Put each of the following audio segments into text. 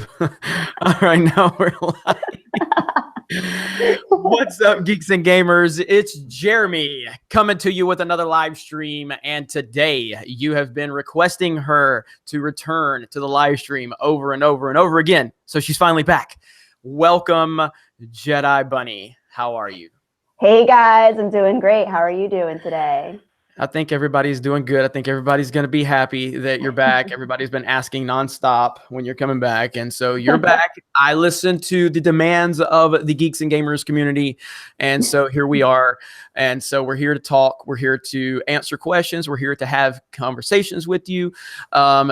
All right, now we're live. What's up, geeks and gamers? It's Jeremy coming to you with another live stream. And today you have been requesting her to return to the live stream over and over and over again. So she's finally back. Welcome, Jedi Bunny. How are you? Hey guys, I'm doing great. How are you doing today? I think everybody's doing good. I think everybody's going to be happy that you're back. Everybody's been asking nonstop when you're coming back. And so you're back. I listened to the demands of the Geeks and Gamers community. And so here we are. And so we're here to talk. We're here to answer questions. We're here to have conversations with you.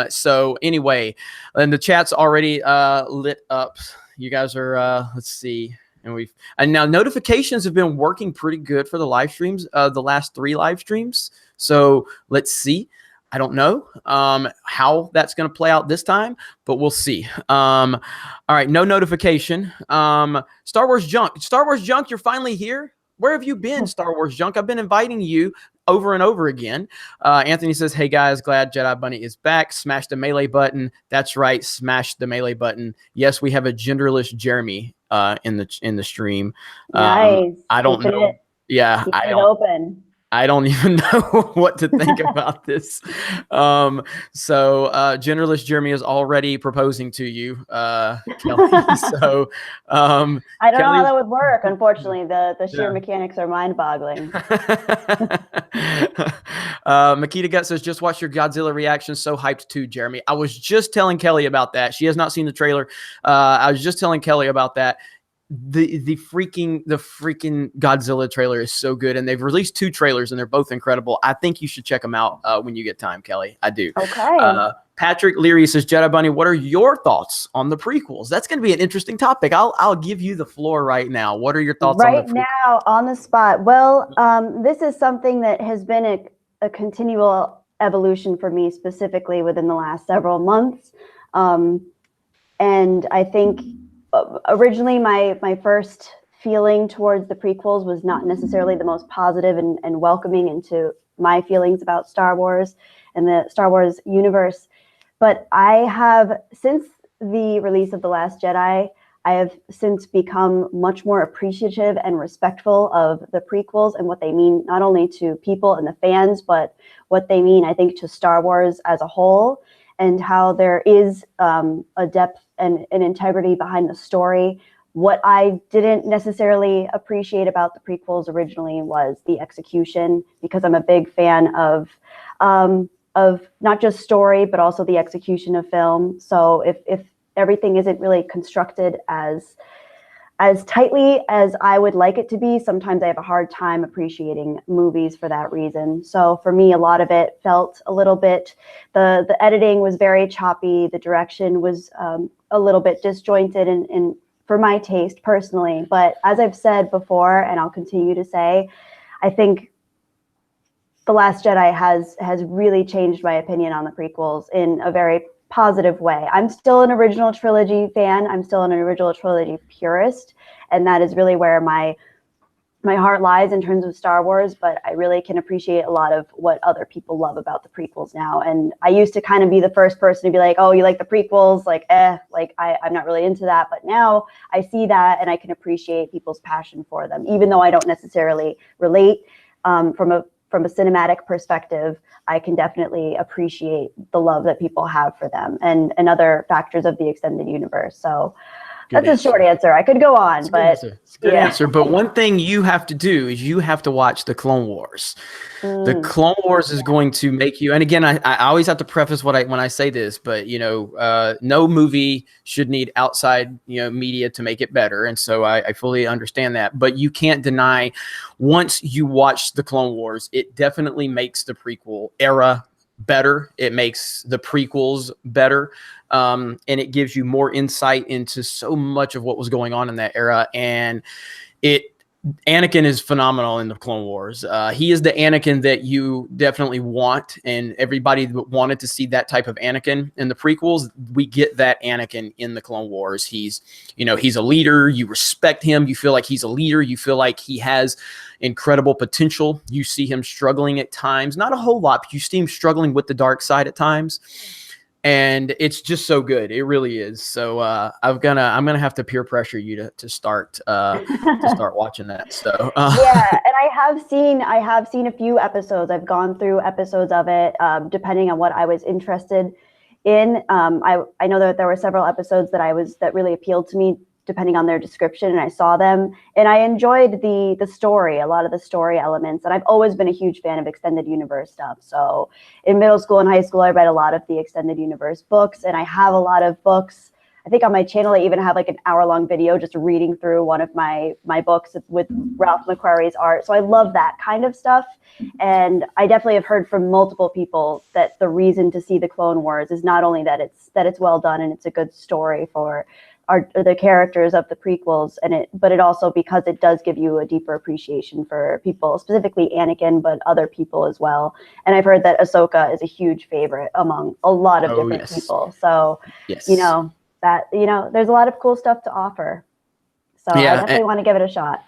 So anyway, and the chat's already lit up. You guys are, let's see. And now notifications have been working pretty good for the live streams, the last 3 live streams. So let's see. I don't know how that's going to play out this time, but we'll see. All right, no notification. Star Wars Junk. Star Wars Junk, you're finally here. Where have you been, Star Wars Junk? I've been inviting you over and over again. Anthony says, hey guys, glad Jedi Bunny is back. Smash the melee button. That's right, smash the melee button. Yes, we have a genderless Jeremy in the stream. Nice. I don't know. Yeah, I don't even know what to think about this. So genderless Jeremy is already proposing to you, Kelly. So I don't know how that would work. Unfortunately, the sheer mechanics are mind-boggling. Makita Gut says, just watch your Godzilla reaction. So hyped too, Jeremy. I was just telling Kelly about that. She has not seen the trailer. I was just telling Kelly about that. The freaking Godzilla trailer is so good, and they've released 2 trailers and they're both incredible. I think you should check them out when you get time, Kelly. I do. Okay. Patrick Leary says, Jedi Bunny, what are your thoughts on the prequels? That's going to be an interesting topic. I'll give you the floor right now. What are your thoughts on the prequels? Right now, on the spot. Well, this is something that has been a continual evolution for me, specifically within the last several months. And I think originally my first feeling towards the prequels was not necessarily the most positive and welcoming into my feelings about Star Wars and the Star Wars universe. But I have, since the release of The Last Jedi, I have since become much more appreciative and respectful of the prequels and what they mean, not only to people and the fans, but what they mean, I think, to Star Wars as a whole, and how there is a depth and an integrity behind the story. What I didn't necessarily appreciate about the prequels originally was the execution, because I'm a big fan of not just story, but also the execution of film. So if everything isn't really constructed as tightly as I would like it to be, sometimes I have a hard time appreciating movies for that reason. So for me, a lot of it felt a little bit, the editing was very choppy, the direction was a little bit disjointed and for my taste personally. But as I've said before, and I'll continue to say, I think The Last Jedi has really changed my opinion on the prequels in a very positive way. I'm still an original trilogy fan. I'm still an original trilogy purist, and that is really where my heart lies in terms of Star Wars. But I really can appreciate a lot of what other people love about the prequels now. And I used to kind of be the first person to be like, "Oh, you like the prequels? I'm not really into that." But now I see that, and I can appreciate people's passion for them, even though I don't necessarily relate from a cinematic perspective. I can definitely appreciate the love that people have for them and other factors of the extended universe. So that's a short answer. I could go on, but it's a good answer. But one thing you have to do is you have to watch the Clone Wars. The Clone Wars is going to make you, and again, I always have to preface when I say this, but no movie should need outside media to make it better, and so I fully understand that. But you can't deny, once you watch the Clone Wars, it definitely makes the prequel era better. It makes the prequels better. And it gives you more insight into so much of what was going on in that era. And Anakin is phenomenal in the Clone Wars. He is the Anakin that you definitely want, and everybody wanted to see that type of Anakin in the prequels. We get that Anakin in the Clone Wars. He's a leader. You respect him. You feel like he's a leader. You feel like he has incredible potential. You see him struggling at times, not a whole lot, but you see him struggling with the dark side at times. and it's just so good. It really is. So I'm gonna have to peer pressure you to start watching that. So Yeah, and I have seen a few episodes. I've gone through episodes of it, depending on what I was interested in. I know that there were several episodes that really appealed to me, depending on their description, and I saw them, and I enjoyed the story, a lot of the story elements. And I've always been a huge fan of extended universe stuff. So in middle school and high school, I read a lot of the extended universe books, and I have a lot of books. I think on my channel, I even have like an hour-long video just reading through one of my books with Ralph McQuarrie's art. So I love that kind of stuff. And I definitely have heard from multiple people that the reason to see the Clone Wars is not only that it's well done and it's a good story for the characters of the prequels, but it also because it does give you a deeper appreciation for people, specifically Anakin, but other people as well. And I've heard that Ahsoka is a huge favorite among a lot of different people. So, there's a lot of cool stuff to offer. So I definitely want to give it a shot.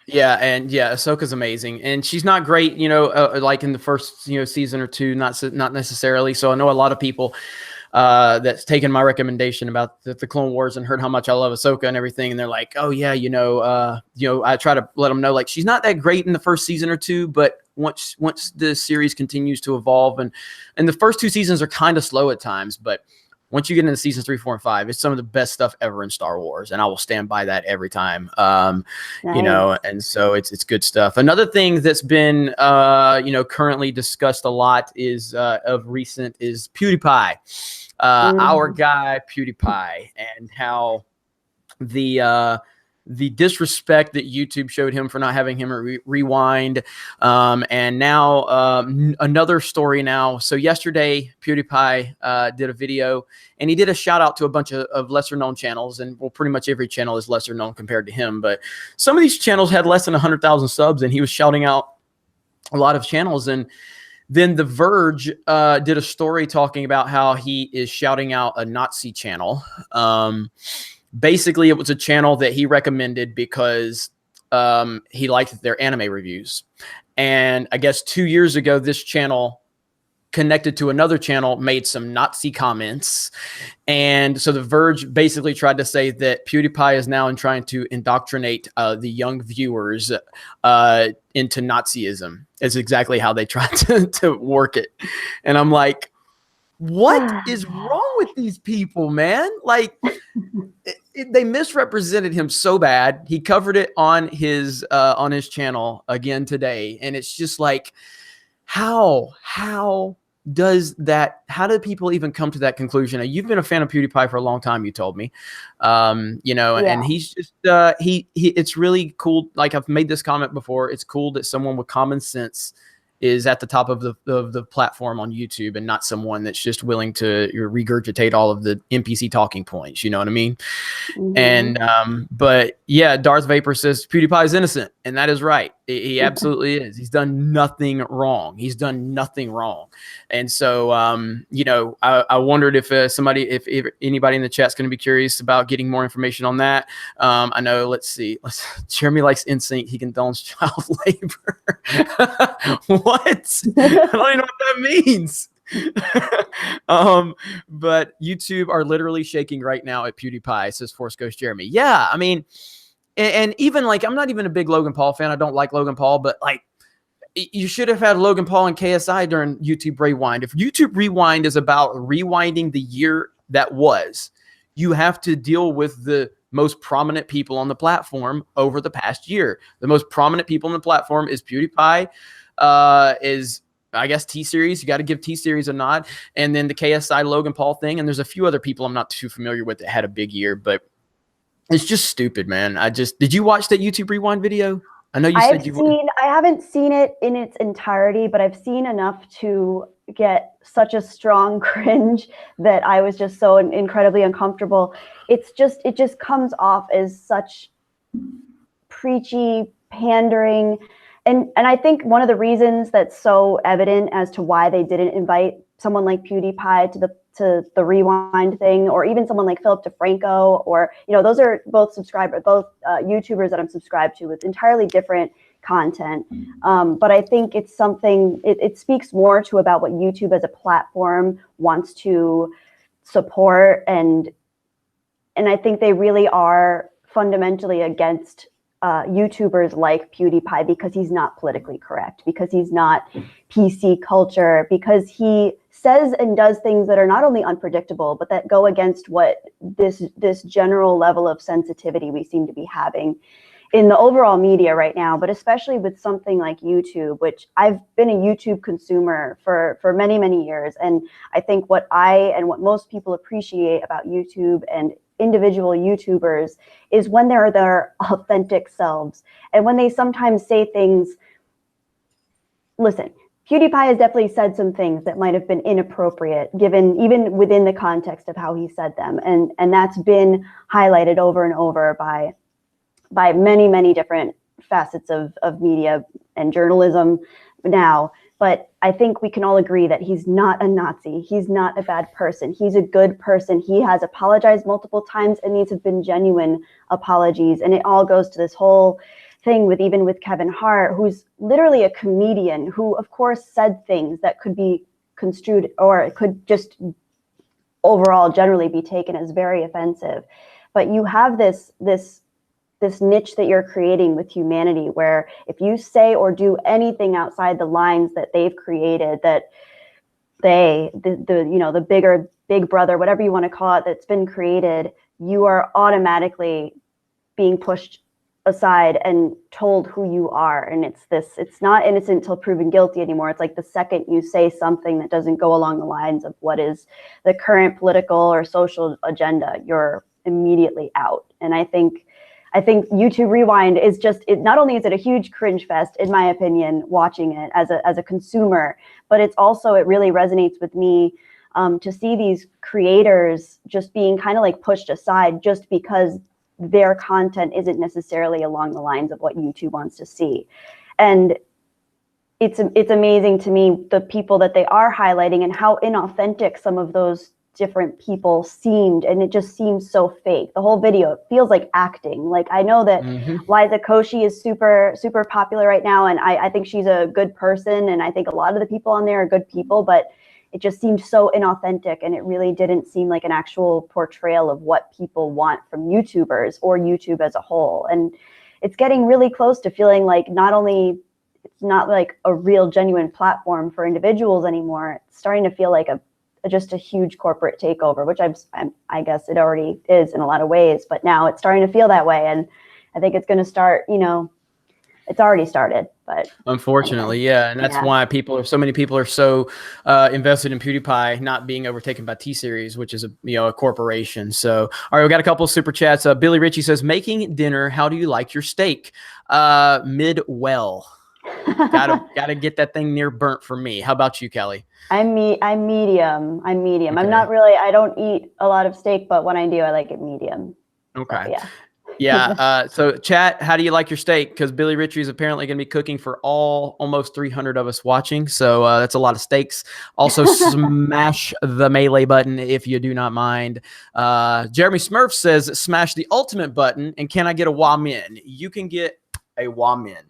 Yeah, and Ahsoka's amazing, and she's not great, like in the first season or two, not necessarily. So I know a lot of people that's taken my recommendation about the Clone Wars and heard how much I love Ahsoka and everything, and they're like, oh yeah, I try to let them know like she's not that great in the first season or two, but once the series continues to evolve, and the first two seasons are kind of slow at times, but once you get into seasons 3, 4, and 5, it's some of the best stuff ever in Star Wars, and I will stand by that every time. Nice. And so it's good stuff. Another thing that's been currently discussed a lot is of recent is PewDiePie, our guy PewDiePie, and how the disrespect that YouTube showed him for not having him rewind. And now another story now. So yesterday, PewDiePie did a video, and he did a shout out to a bunch of lesser known channels. And well, pretty much every channel is lesser known compared to him. But some of these channels had less than 100,000 subs, and he was shouting out a lot of channels. And then The Verge did a story talking about how he is shouting out a Nazi channel. Basically, it was a channel that he recommended because he liked their anime reviews. And I guess 2 years ago, this channel connected to another channel made some Nazi comments. And so The Verge basically tried to say that PewDiePie is now trying to indoctrinate the young viewers into Nazism. It's exactly how they tried to work it. And I'm like, what is wrong with these people, man? Like, they misrepresented him so bad. He covered it on his channel again today, and it's just like, how do people even come to that conclusion? Now, you've been a fan of PewDiePie for a long time, you told me, and he's just it's really cool. Like, I've made this comment before. It's cool that someone with common sense is at the top of the platform on YouTube, and not someone that's just willing to regurgitate all of the NPC talking points. You know what I mean? And but yeah, Darth Vapor says PewDiePie is innocent, and that is right. He absolutely is. He's done nothing wrong. And so I wondered if if anybody in the chat's going to be curious about getting more information on that. I know. Let's see. Jeremy likes NSYNC. He condones child labor. What? I don't even know what that means. But YouTube are literally shaking right now at PewDiePie, says Force Ghost Jeremy. Yeah, I mean, and even like, I'm not even a big Logan Paul fan. I don't like Logan Paul, but like, you should have had Logan Paul and KSI during YouTube Rewind. If YouTube Rewind is about rewinding the year that was, you have to deal with the most prominent people on the platform over the past year. The most prominent people on the platform is PewDiePie, is, I guess, T-Series. You got to give T-Series a nod. And then the KSI Logan Paul thing. And there's a few other people I'm not too familiar with that had a big year, but it's just stupid, man. Did you watch that YouTube Rewind video? I know you said I haven't seen it in its entirety, but I've seen enough to get such a strong cringe that I was just so incredibly uncomfortable. It just comes off as such preachy pandering. And I think one of the reasons that's so evident as to why they didn't invite someone like PewDiePie to the Rewind thing, or even someone like Philip DeFranco, or, those are both YouTubers that I'm subscribed to with entirely different content. But I think it's something, it speaks more to about what YouTube as a platform wants to support, and I think they really are fundamentally against YouTubers like PewDiePie, because he's not politically correct, because he's not PC culture, because he says and does things that are not only unpredictable, but that go against what this general level of sensitivity we seem to be having in the overall media right now, but especially with something like YouTube, which I've been a YouTube consumer for many, many years. And I think what most people appreciate about YouTube and individual YouTubers is when they're their authentic selves, and when they sometimes say things. Listen, PewDiePie has definitely said some things that might have been inappropriate, given even within the context of how he said them, and that's been highlighted over and over by many, many different facets of media and journalism now. But I think we can all agree that he's not a Nazi. He's not a bad person. He's a good person. He has apologized multiple times, and these have been genuine apologies. And it all goes to this whole thing with Kevin Hart, who's literally a comedian who, of course, said things that could be construed, or it could just overall generally be taken as very offensive. But you have this niche that you're creating with humanity, where if you say or do anything outside the lines that they've created, that the big brother, whatever you want to call it, that's been created, you are automatically being pushed aside and told who you are. And it's not innocent till proven guilty anymore. It's like the second you say something that doesn't go along the lines of what is the current political or social agenda, you're immediately out. And I think YouTube Rewind is not only is it a huge cringe fest, in my opinion, watching it as a consumer, but it really resonates with me to see these creators just being kind of like pushed aside just because their content isn't necessarily along the lines of what YouTube wants to see. And it's amazing to me, the people that they are highlighting and how inauthentic some of those different people seemed, and it just seems so fake. The whole video, it feels like acting. Like, I know that Liza Koshy is super, super popular right now, and I think she's a good person, and I think a lot of the people on there are good people, but it just seemed so inauthentic, and it really didn't seem like an actual portrayal of what people want from YouTubers or YouTube as a whole. And it's getting really close to feeling like not only it's not like a real genuine platform for individuals anymore, it's starting to feel like just a huge corporate takeover, which I guess it already is in a lot of ways, but now it's starting to feel that way. And I think it's going to start, it's already started, but unfortunately, yeah. And that's why so many people are so invested in PewDiePie not being overtaken by T-Series, which is a corporation. So, all right, we got a couple of super chats. Billy Ritchie says, making dinner, how do you like your steak? Mid-well. Gotta get that thing near burnt for me. How about you, Kelly? I'm medium. Okay. I don't eat a lot of steak, but when I do, I like it medium. Okay. So, yeah. Yeah. So chat, how do you like your steak? Because Billy Ritchie is apparently going to be cooking for almost 300 of us watching. So that's a lot of steaks. Also smash the melee button if you do not mind. Jeremy Smurf says, smash the ultimate button. And can I get a Wamin? You can get a Wamin.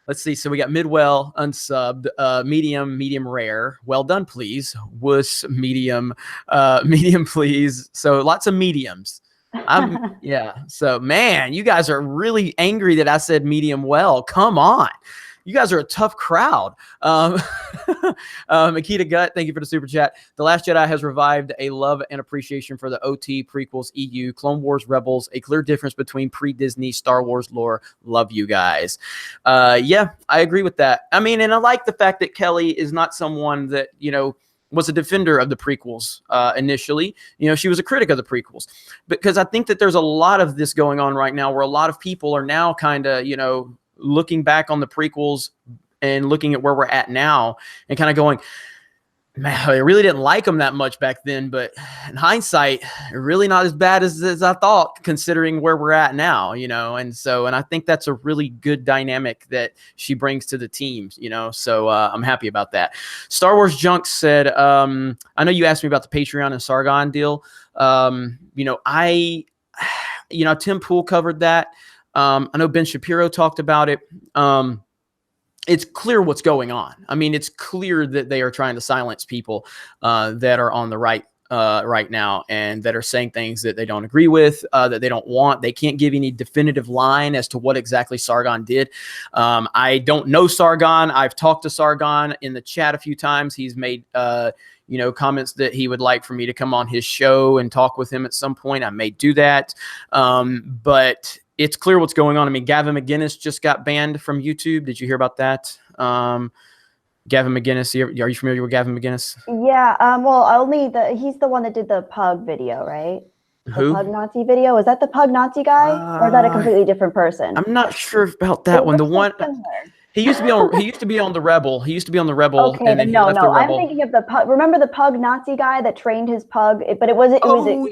Let's see. So we got mid-well, unsubbed, medium rare. Well done, please. Wuss, medium, please. So lots of mediums. Yeah. So man, you guys are really angry that I said medium well. Come on. You guys are a tough crowd. Makita Gut, thank you for the super chat. The Last Jedi has revived a love and appreciation for the OT, prequels, EU, Clone Wars, Rebels, a clear difference between pre-Disney Star Wars lore. Love you guys. Yeah, I agree with that. I mean, and I like the fact that Kelly is not someone that, was a defender of the prequels initially. She was a critic of the prequels, because I think that there's a lot of this going on right now where a lot of people are now kind of, looking back on the prequels and looking at where we're at now and kind of going, man, I really didn't like them that much back then, but in hindsight, really not as bad as I thought, considering where we're at now, and I think that's a really good dynamic that she brings to the teams, so I'm happy about that. Star Wars Junk said, I know you asked me about the Patreon and Sargon deal. Tim Pool covered that. I know Ben Shapiro talked about it. it's clear what's going on. I mean, it's clear that they are trying to silence people that are on the right now, and that are saying things that they don't agree with, that they don't want. They can't give any definitive line as to what exactly Sargon did. I don't know Sargon. I've talked to Sargon in the chat a few times. He's made comments that he would like for me to come on his show and talk with him at some point. I may do that. But it's clear what's going on. I mean, Gavin McGinnis just got banned from YouTube. Did you hear about that? Gavin McGinnis, are you familiar with Gavin McGinnis? Yeah. Well, he's the one that did the pug video, right? Who? The pug Nazi video. Was that the pug Nazi guy, or is that a completely different person? I'm not sure about that one. The one he used to be on. He used to be on the Rebel. He used to be on the Rebel. Okay, and then no. I'm thinking of the pug. Remember the pug Nazi guy that trained his pug? But it was.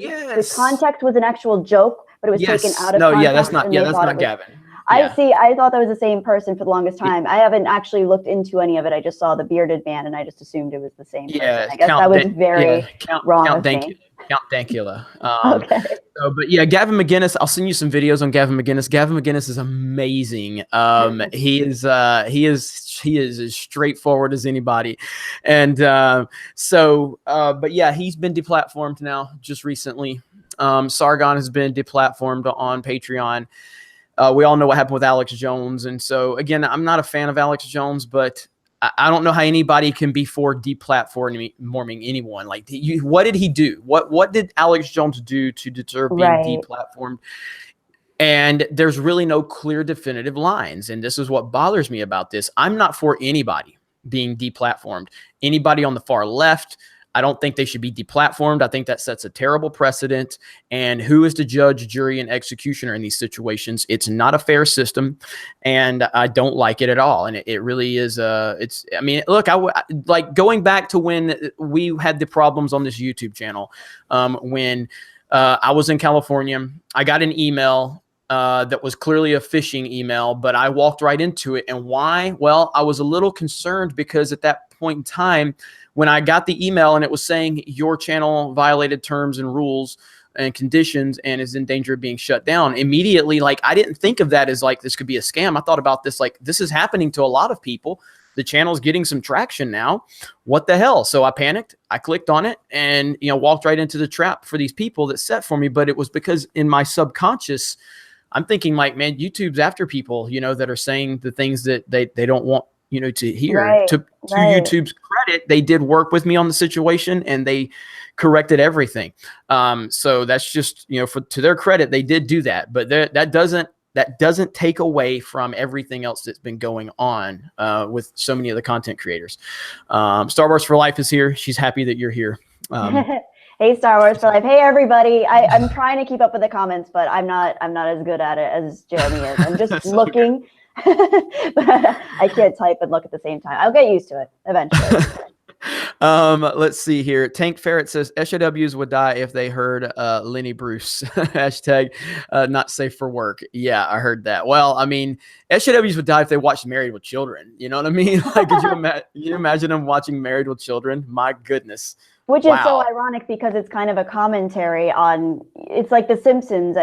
Yes. The context was an actual joke, but it was taken out of context. No, yeah, that's not. Yeah, that's not Gavin. I see. I thought that was the same person for the longest time. I haven't actually looked into any of it. I just saw the bearded man, and I just assumed it was the same person. I guess that was very wrong of me. Count Dankula. Okay. But yeah, Gavin McGinnis. I'll send you some videos on Gavin McGinnis. Gavin McGinnis is amazing. He is as straightforward as anybody, and but yeah, he's been deplatformed now just recently. Sargon has been deplatformed on Patreon. We all know what happened with Alex Jones. And so, again, I'm not a fan of Alex Jones, but I don't know how anybody can be for deplatforming anyone. Like, what did he do? What did Alex Jones do to deserve being deplatformed? And there's really no clear definitive lines. And this is what bothers me about this. I'm not for anybody being deplatformed. Anybody on the far left, I don't think they should be deplatformed. I think that sets a terrible precedent. And who is the judge, jury, and executioner in these situations? It's not a fair system, and I don't like it at all. And it really is. I mean, look, like going back to when we had the problems on this YouTube channel. When I was in California, I got an email that was clearly a phishing email, but I walked right into it. And why? Well, I was a little concerned because at that point in time, when I got the email and it was saying your channel violated terms and rules and conditions and is in danger of being shut down, immediately, like, I didn't think of that as like this could be a scam. I thought about this like, this is happening to a lot of people. The channel's getting some traction now. What the hell? So I panicked. I clicked on it and walked right into the trap for these people that set for me. But it was because in my subconscious, I'm thinking like, man, YouTube's after people, that are saying the things that they don't want to hear. Right, to YouTube's credit, they did work with me on the situation and they corrected everything. So that's just, to their credit, they did do that. But that doesn't take away from everything else that's been going on with so many of the content creators. Star Wars for Life is here. She's happy that you're here. Hey, Star Wars for Life. Hey, everybody. I'm trying to keep up with the comments, but I'm not as good at it as Jeremy is. I'm just looking. But I can't type and look at the same time. I'll get used to it eventually. Let's see here. Tank Ferret says SJWs would die if they heard Lenny Bruce. Hashtag not safe for work. Yeah, I heard that. Well, I mean, SJWs would die if they watched Married with Children. You know what I mean? Like, could you imagine them watching Married with Children? My goodness. Which is so ironic because it's kind of a commentary on, it's like The Simpsons.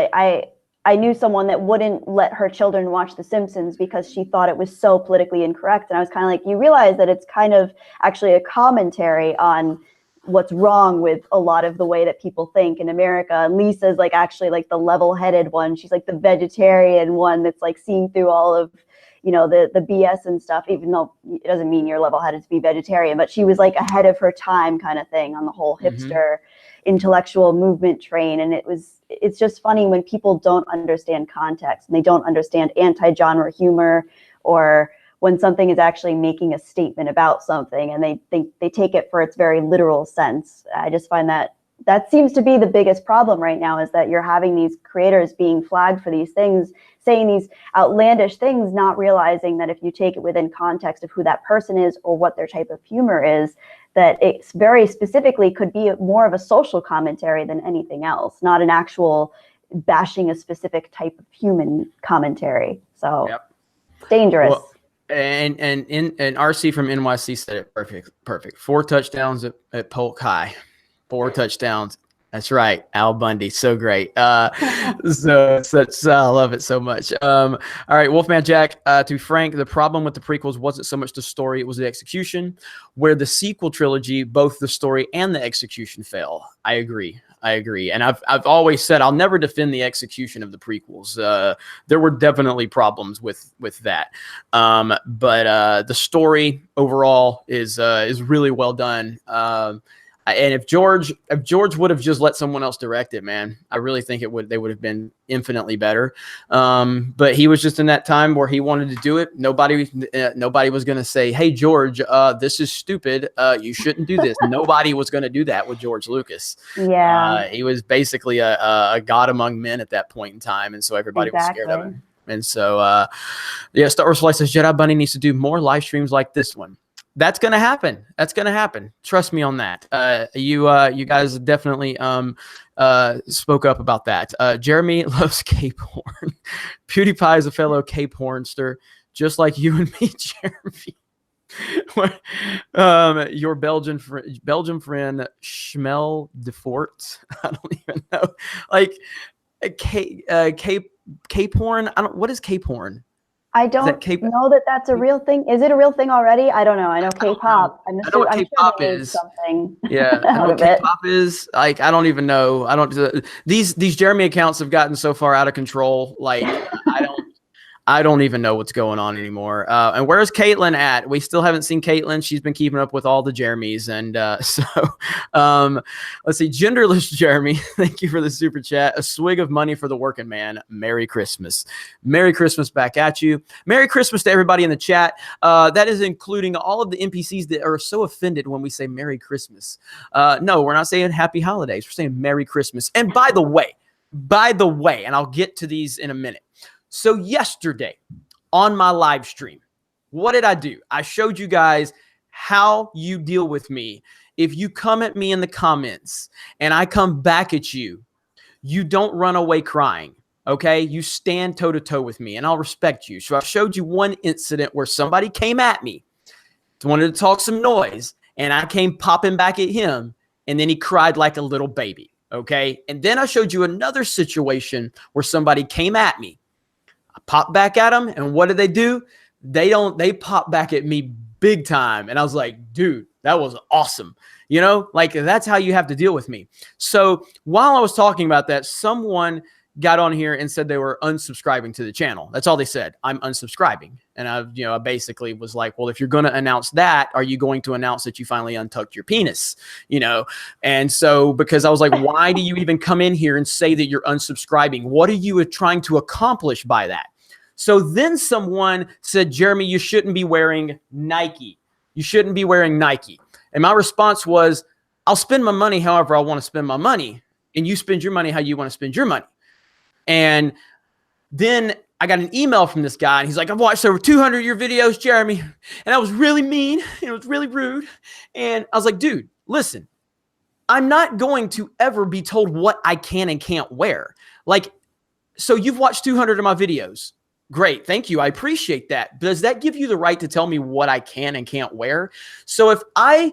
I knew someone that wouldn't let her children watch The Simpsons because she thought it was so politically incorrect. And I was kind of like, you realize that it's kind of actually a commentary on what's wrong with a lot of the way that people think in America. And Lisa's like actually like the level-headed one. She's like the vegetarian one that's like seeing through all of, the BS and stuff, even though it doesn't mean you're level-headed to be vegetarian, but she was like ahead of her time kind of thing on the whole hipster intellectual movement train. And it's just funny when people don't understand context and they don't understand anti-genre humor, or when something is actually making a statement about something and they take it for its very literal sense. I just find that seems to be the biggest problem right now, is that you're having these creators being flagged for these things, saying these outlandish things, not realizing that if you take it within context of who that person is or what their type of humor is, that it very specifically could be more of a social commentary than anything else, not an actual bashing a specific type of human commentary. So it's dangerous. Well, and RC from NYC said it perfect. 4 touchdowns at Polk High. 4 touchdowns That's right. Al Bundy. So great. I love it so much. All right. Wolfman Jack, to be frank, the problem with the prequels wasn't so much the story, it was the execution, where the sequel trilogy, both the story and the execution fail. I agree. And I've always said I'll never defend the execution of the prequels. There were definitely problems with that. But the story overall is really well done. And if George would have just let someone else direct it, man, I really think they would have been infinitely better. But he was just in that time where he wanted to do it. Nobody was going to say, "Hey, George, this is stupid. You shouldn't do this." Nobody was going to do that with George Lucas. Yeah. He was basically a god among men at that point in time, and so everybody was scared of him. And so, Star Wars Flight says Jedi Bunny needs to do more live streams like this one. That's gonna happen. Trust me on that. You guys definitely spoke up about that. Jeremy loves Cape Horn. PewDiePie is a fellow Cape Hornster, just like you and me, Jeremy. Your Belgian friend Schmel de Fort. I don't even know. Like Cape Horn. What is Cape Horn? I don't know that that's a real thing. Is it a real thing already? I don't know. I know K-pop. I know what K-pop is. Something. Yeah, I know what K-pop is. Like, I don't even know. These Jeremy accounts have gotten so far out of control. Like, I don't even know what's going on anymore. And where's Caitlin at? We still haven't seen Caitlin. She's been keeping up with all the Jeremys. And let's see. Genderless Jeremy, thank you for the super chat. A swig of money for the working man. Merry Christmas. Merry Christmas back at you. Merry Christmas to everybody in the chat. That is including all of the NPCs that are so offended when we say Merry Christmas. No, we're not saying Happy Holidays. We're saying Merry Christmas. And by the way, and I'll get to these in a minute. So yesterday on my live stream, what did I do? I showed you guys how you deal with me. If you come at me in the comments and I come back at you, you don't run away crying, okay? You stand toe-to-toe with me, and I'll respect you. So I showed you one incident where somebody came at me, wanted to talk some noise, and I came popping back at him, and then he cried like a little baby, okay? And then I showed you another situation where somebody came at me. I popped back at them, and what did they do? They pop back at me big time. And I was like, dude, that was awesome. You know, like that's how you have to deal with me. So while I was talking about that, someone got on here and said they were unsubscribing to the channel. That's all they said. I'm unsubscribing. And I basically was like, well, if you're going to announce that, are you going to announce that you finally untucked your penis? You know? And so, because I was like, why do you even come in here and say that you're unsubscribing? What are you trying to accomplish by that? So then someone said, Jeremy, you shouldn't be wearing Nike. You shouldn't be wearing Nike. And my response was, I'll spend my money however I want to spend my money. And you spend your money how you want to spend your money. And then I got an email from this guy, and he's like, I've watched over 200 of your videos, Jeremy, and that was really mean, and it was really rude. And I was like, dude, listen, I'm not going to ever be told what I can and can't wear. Like, so you've watched 200 of my videos. Great. Thank you. I appreciate that. Does that give you the right to tell me what I can and can't wear? So if I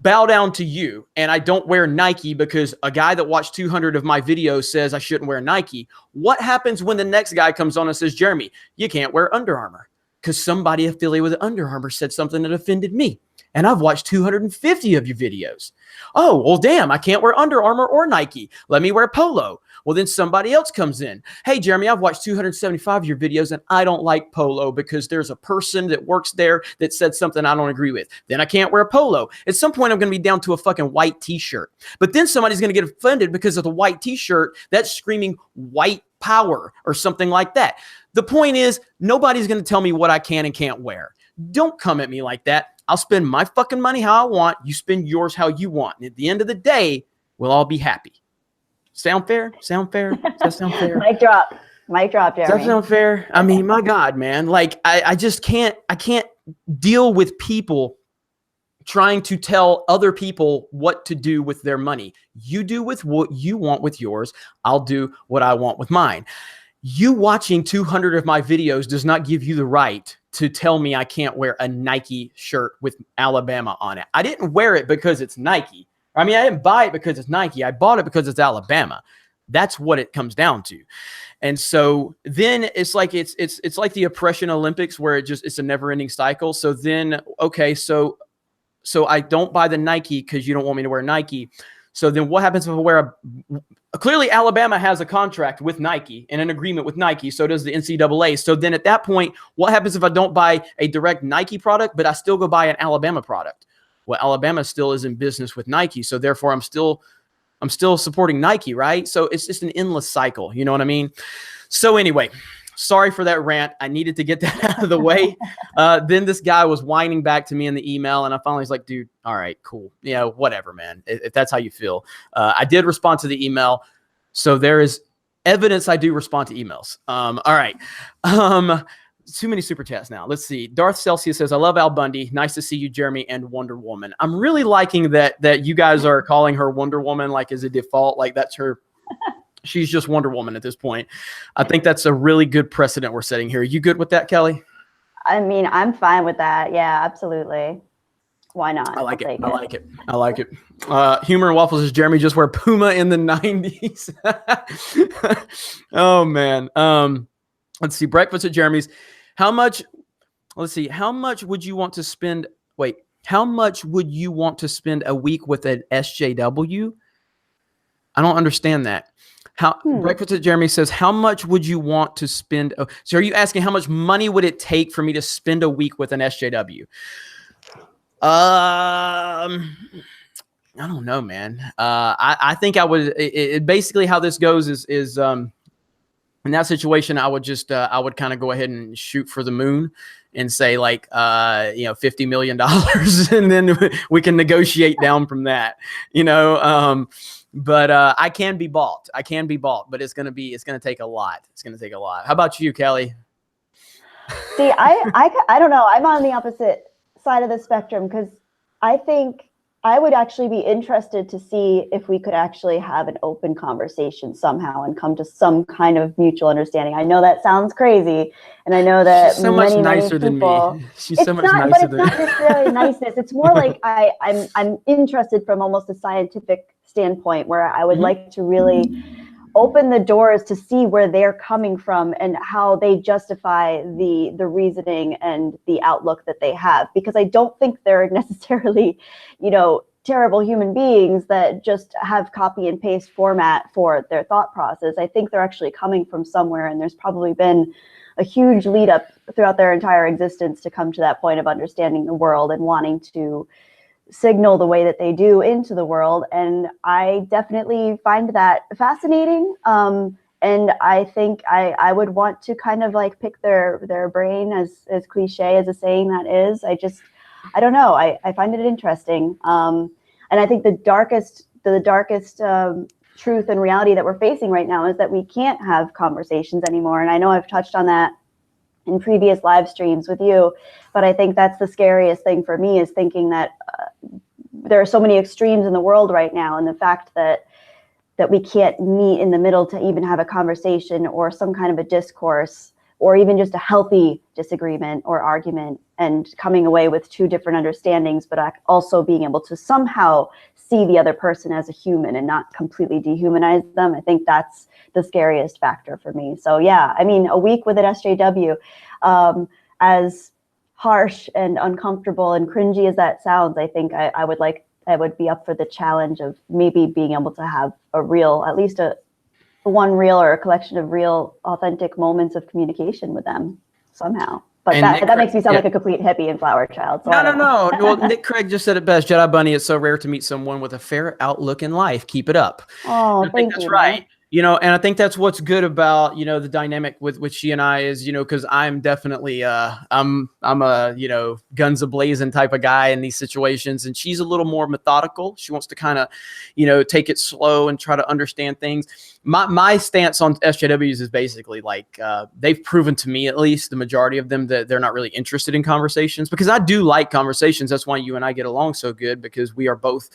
bow down to you and I don't wear Nike because a guy that watched 200 of my videos says I shouldn't wear Nike, what happens when the next guy comes on and says, Jeremy, you can't wear Under Armour because somebody affiliated with Under Armour said something that offended me? And I've watched 250 of your videos. Oh, well, damn, I can't wear Under Armour or Nike. Let me wear Polo. Well, then somebody else comes in. Hey, Jeremy, I've watched 275 of your videos and I don't like Polo because there's a person that works there that said something I don't agree with. Then I can't wear Polo. At some point, I'm going to be down to a fucking white t-shirt. But then somebody's going to get offended because of the white t-shirt that's screaming white power or something like that. The point is, nobody's going to tell me what I can and can't wear. Don't come at me like that. I'll spend my fucking money how I want. You spend yours how you want. And at the end of the day, we'll all be happy. Sound fair? Sound fair? Does that sound fair? Mic drop. Mic drop, Jeremy. Does that sound fair? I mean, my God, man. Like, I just can't deal with people trying to tell other people what to do with their money. You do with what you want with yours. I'll do what I want with mine. You watching 200 of my videos does not give you the right to tell me I can't wear a Nike shirt with Alabama on it. I didn't wear it because it's Nike. I mean, I didn't buy it because it's Nike. I bought it because it's Alabama. That's what it comes down to. And so then it's like it's like the oppression Olympics where it's a never-ending cycle. So then, okay, so I don't buy the Nike because you don't want me to wear Nike. So then what happens if I wear clearly Alabama has a contract with Nike and an agreement with Nike. So does the NCAA. So then at that point, what happens if I don't buy a direct Nike product, but I still go buy an Alabama product? Well, Alabama still is in business with Nike. So therefore I'm still supporting Nike, right? So it's just an endless cycle. You know what I mean? So anyway, sorry for that rant. I needed to get that out of the way. Then this guy was whining back to me in the email, and I finally was like, dude, all right, cool. Whatever, man. If that's how you feel. I did respond to the email. So there is evidence I do respond to emails. All right. Too many super chats now. Let's see. Darth Celsius says, I love Al Bundy. Nice to see you, Jeremy, and Wonder Woman. I'm really liking that you guys are calling her Wonder Woman like as a default. Like that's her. She's just Wonder Woman at this point. I think that's a really good precedent we're setting here. You good with that, Kelly? I mean, I'm fine with that. Yeah, absolutely. Why not? I like it. Humor and Waffles is Jeremy just wear Puma in the 90s. Oh, man. Let's see. Breakfast at Jeremy's. How much would you want to spend? Wait, how much would you want to spend a week with an SJW? I don't understand that. Breakfast at Jeremy says, how much would you want to spend? Oh, so are you asking how much money would it take for me to spend a week with an SJW? I don't know, man. I think I would. Basically, how this goes is in that situation, I would just I would kind of go ahead and shoot for the moon and say like $50 million, and then we can negotiate down from that. But I can be bought. But it's gonna take a lot. How about you, Kelly? See, I don't know. I'm on the opposite side of the spectrum because I think I would actually be interested to see if we could actually have an open conversation somehow and come to some kind of mutual understanding. I know that sounds crazy, and I know that she's so much nicer than me. She's so much nicer than me. But it's not necessarily niceness. It's more like I'm interested from almost a scientific standpoint where I would like to really open the doors to see where they're coming from and how they justify the reasoning and the outlook that they have, because I don't think they're necessarily, terrible human beings that just have copy and paste format for their thought process. I think they're actually coming from somewhere, and there's probably been a huge lead up throughout their entire existence to come to that point of understanding the world and wanting to signal the way that they do into the world. And I definitely find that fascinating. And I think I would want to kind of like pick their brain, as cliche as a saying that is. I don't know. I find it interesting. And I think the darkest truth and reality that we're facing right now is that we can't have conversations anymore. And I know I've touched on that in previous live streams with you, but I think that's the scariest thing for me, is thinking that there are so many extremes in the world right now, and the fact that we can't meet in the middle to even have a conversation or some kind of a discourse, or even just a healthy disagreement or argument, and coming away with two different understandings, but also being able to somehow see the other person as a human and not completely dehumanize them. I think that's the scariest factor for me. So yeah, I mean, a week with an SJW, as harsh and uncomfortable and cringy as that sounds, I think I would be up for the challenge of maybe being able to have at least one reel or a collection of real authentic moments of communication with them somehow. But that makes me sound like a complete hippie and flower child. So no. Well, Nick Craig just said it best. Jedi Bunny, it's so rare to meet someone with a fair outlook in life. Keep it up. Oh, I think that's right. And I think that's what's good about, the dynamic with she and I is, because I'm definitely, I'm a, guns a-blazing type of guy in these situations. And she's a little more methodical. She wants to kind of, take it slow and try to understand things. My stance on SJWs is basically like, they've proven to me, at least the majority of them, that they're not really interested in conversations, because I do like conversations. That's why you and I get along so good, because we are both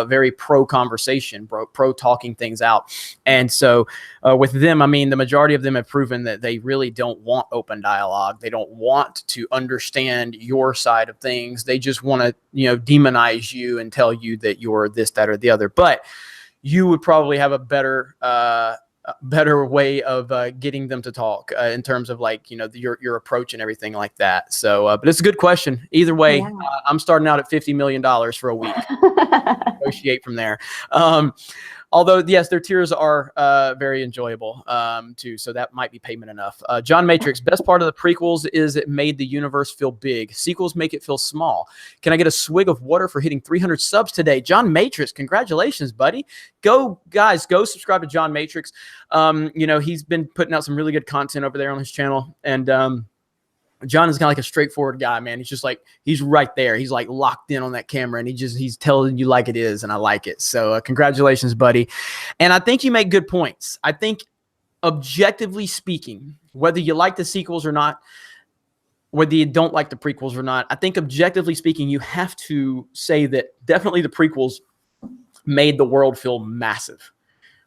very pro conversation, pro talking things out. And so with them, I mean, the majority of them have proven that they really don't want open dialogue. They don't want to understand your side of things. They just want to, demonize you and tell you that you're this, that, or the other. But you would probably have a better way of getting them to talk in terms of like, your approach and everything like that. So, but it's a good question. Either way, I'm starting out at $50 million for a week. Negotiate from there. Although, yes, their tiers are very enjoyable too, so that might be payment enough. John Matrix, best part of the prequels is it made the universe feel big. Sequels make it feel small. Can I get a swig of water for hitting 300 subs today? John Matrix, congratulations, buddy. Go subscribe to John Matrix. He's been putting out some really good content over there on his channel, and John is kind of like a straightforward guy, man. He's just like, he's right there. He's like locked in on that camera, and he's telling you like it is. And I like it. So congratulations, buddy. And I think you make good points. I think objectively speaking, whether you like the sequels or not, whether you don't like the prequels or not, I think objectively speaking, you have to say that definitely the prequels made the world feel massive,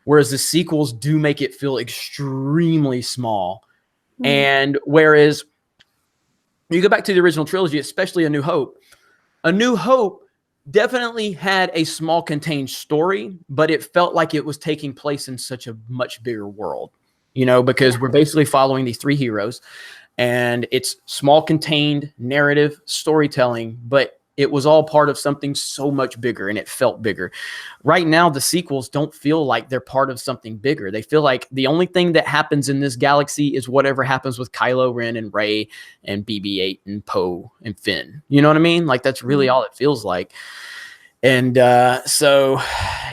whereas the sequels do make it feel extremely small. And whereas you go back to the original trilogy, especially A New Hope. A New Hope definitely had a small contained story, but it felt like it was taking place in such a much bigger world, because we're basically following these three heroes, and it's small contained narrative storytelling, but it was all part of something so much bigger, and it felt bigger. Right now, the sequels don't feel like they're part of something bigger. They feel like the only thing that happens in this galaxy is whatever happens with Kylo Ren and Rey and BB-8 and Poe and Finn. You know what I mean? Like, that's really all it feels like. And so,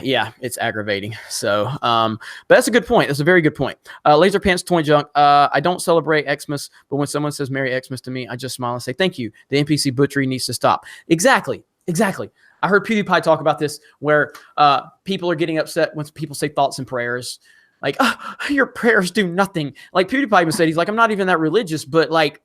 yeah, it's aggravating. So, but that's a good point. That's a very good point. Laser Pants Toy Junk. I don't celebrate Xmas, but when someone says Merry Xmas to me, I just smile and say, thank you. The NPC butchery needs to stop. Exactly. I heard PewDiePie talk about this, where people are getting upset when people say thoughts and prayers. Like, your prayers do nothing. Like PewDiePie even said, he's like, I'm not even that religious, but like,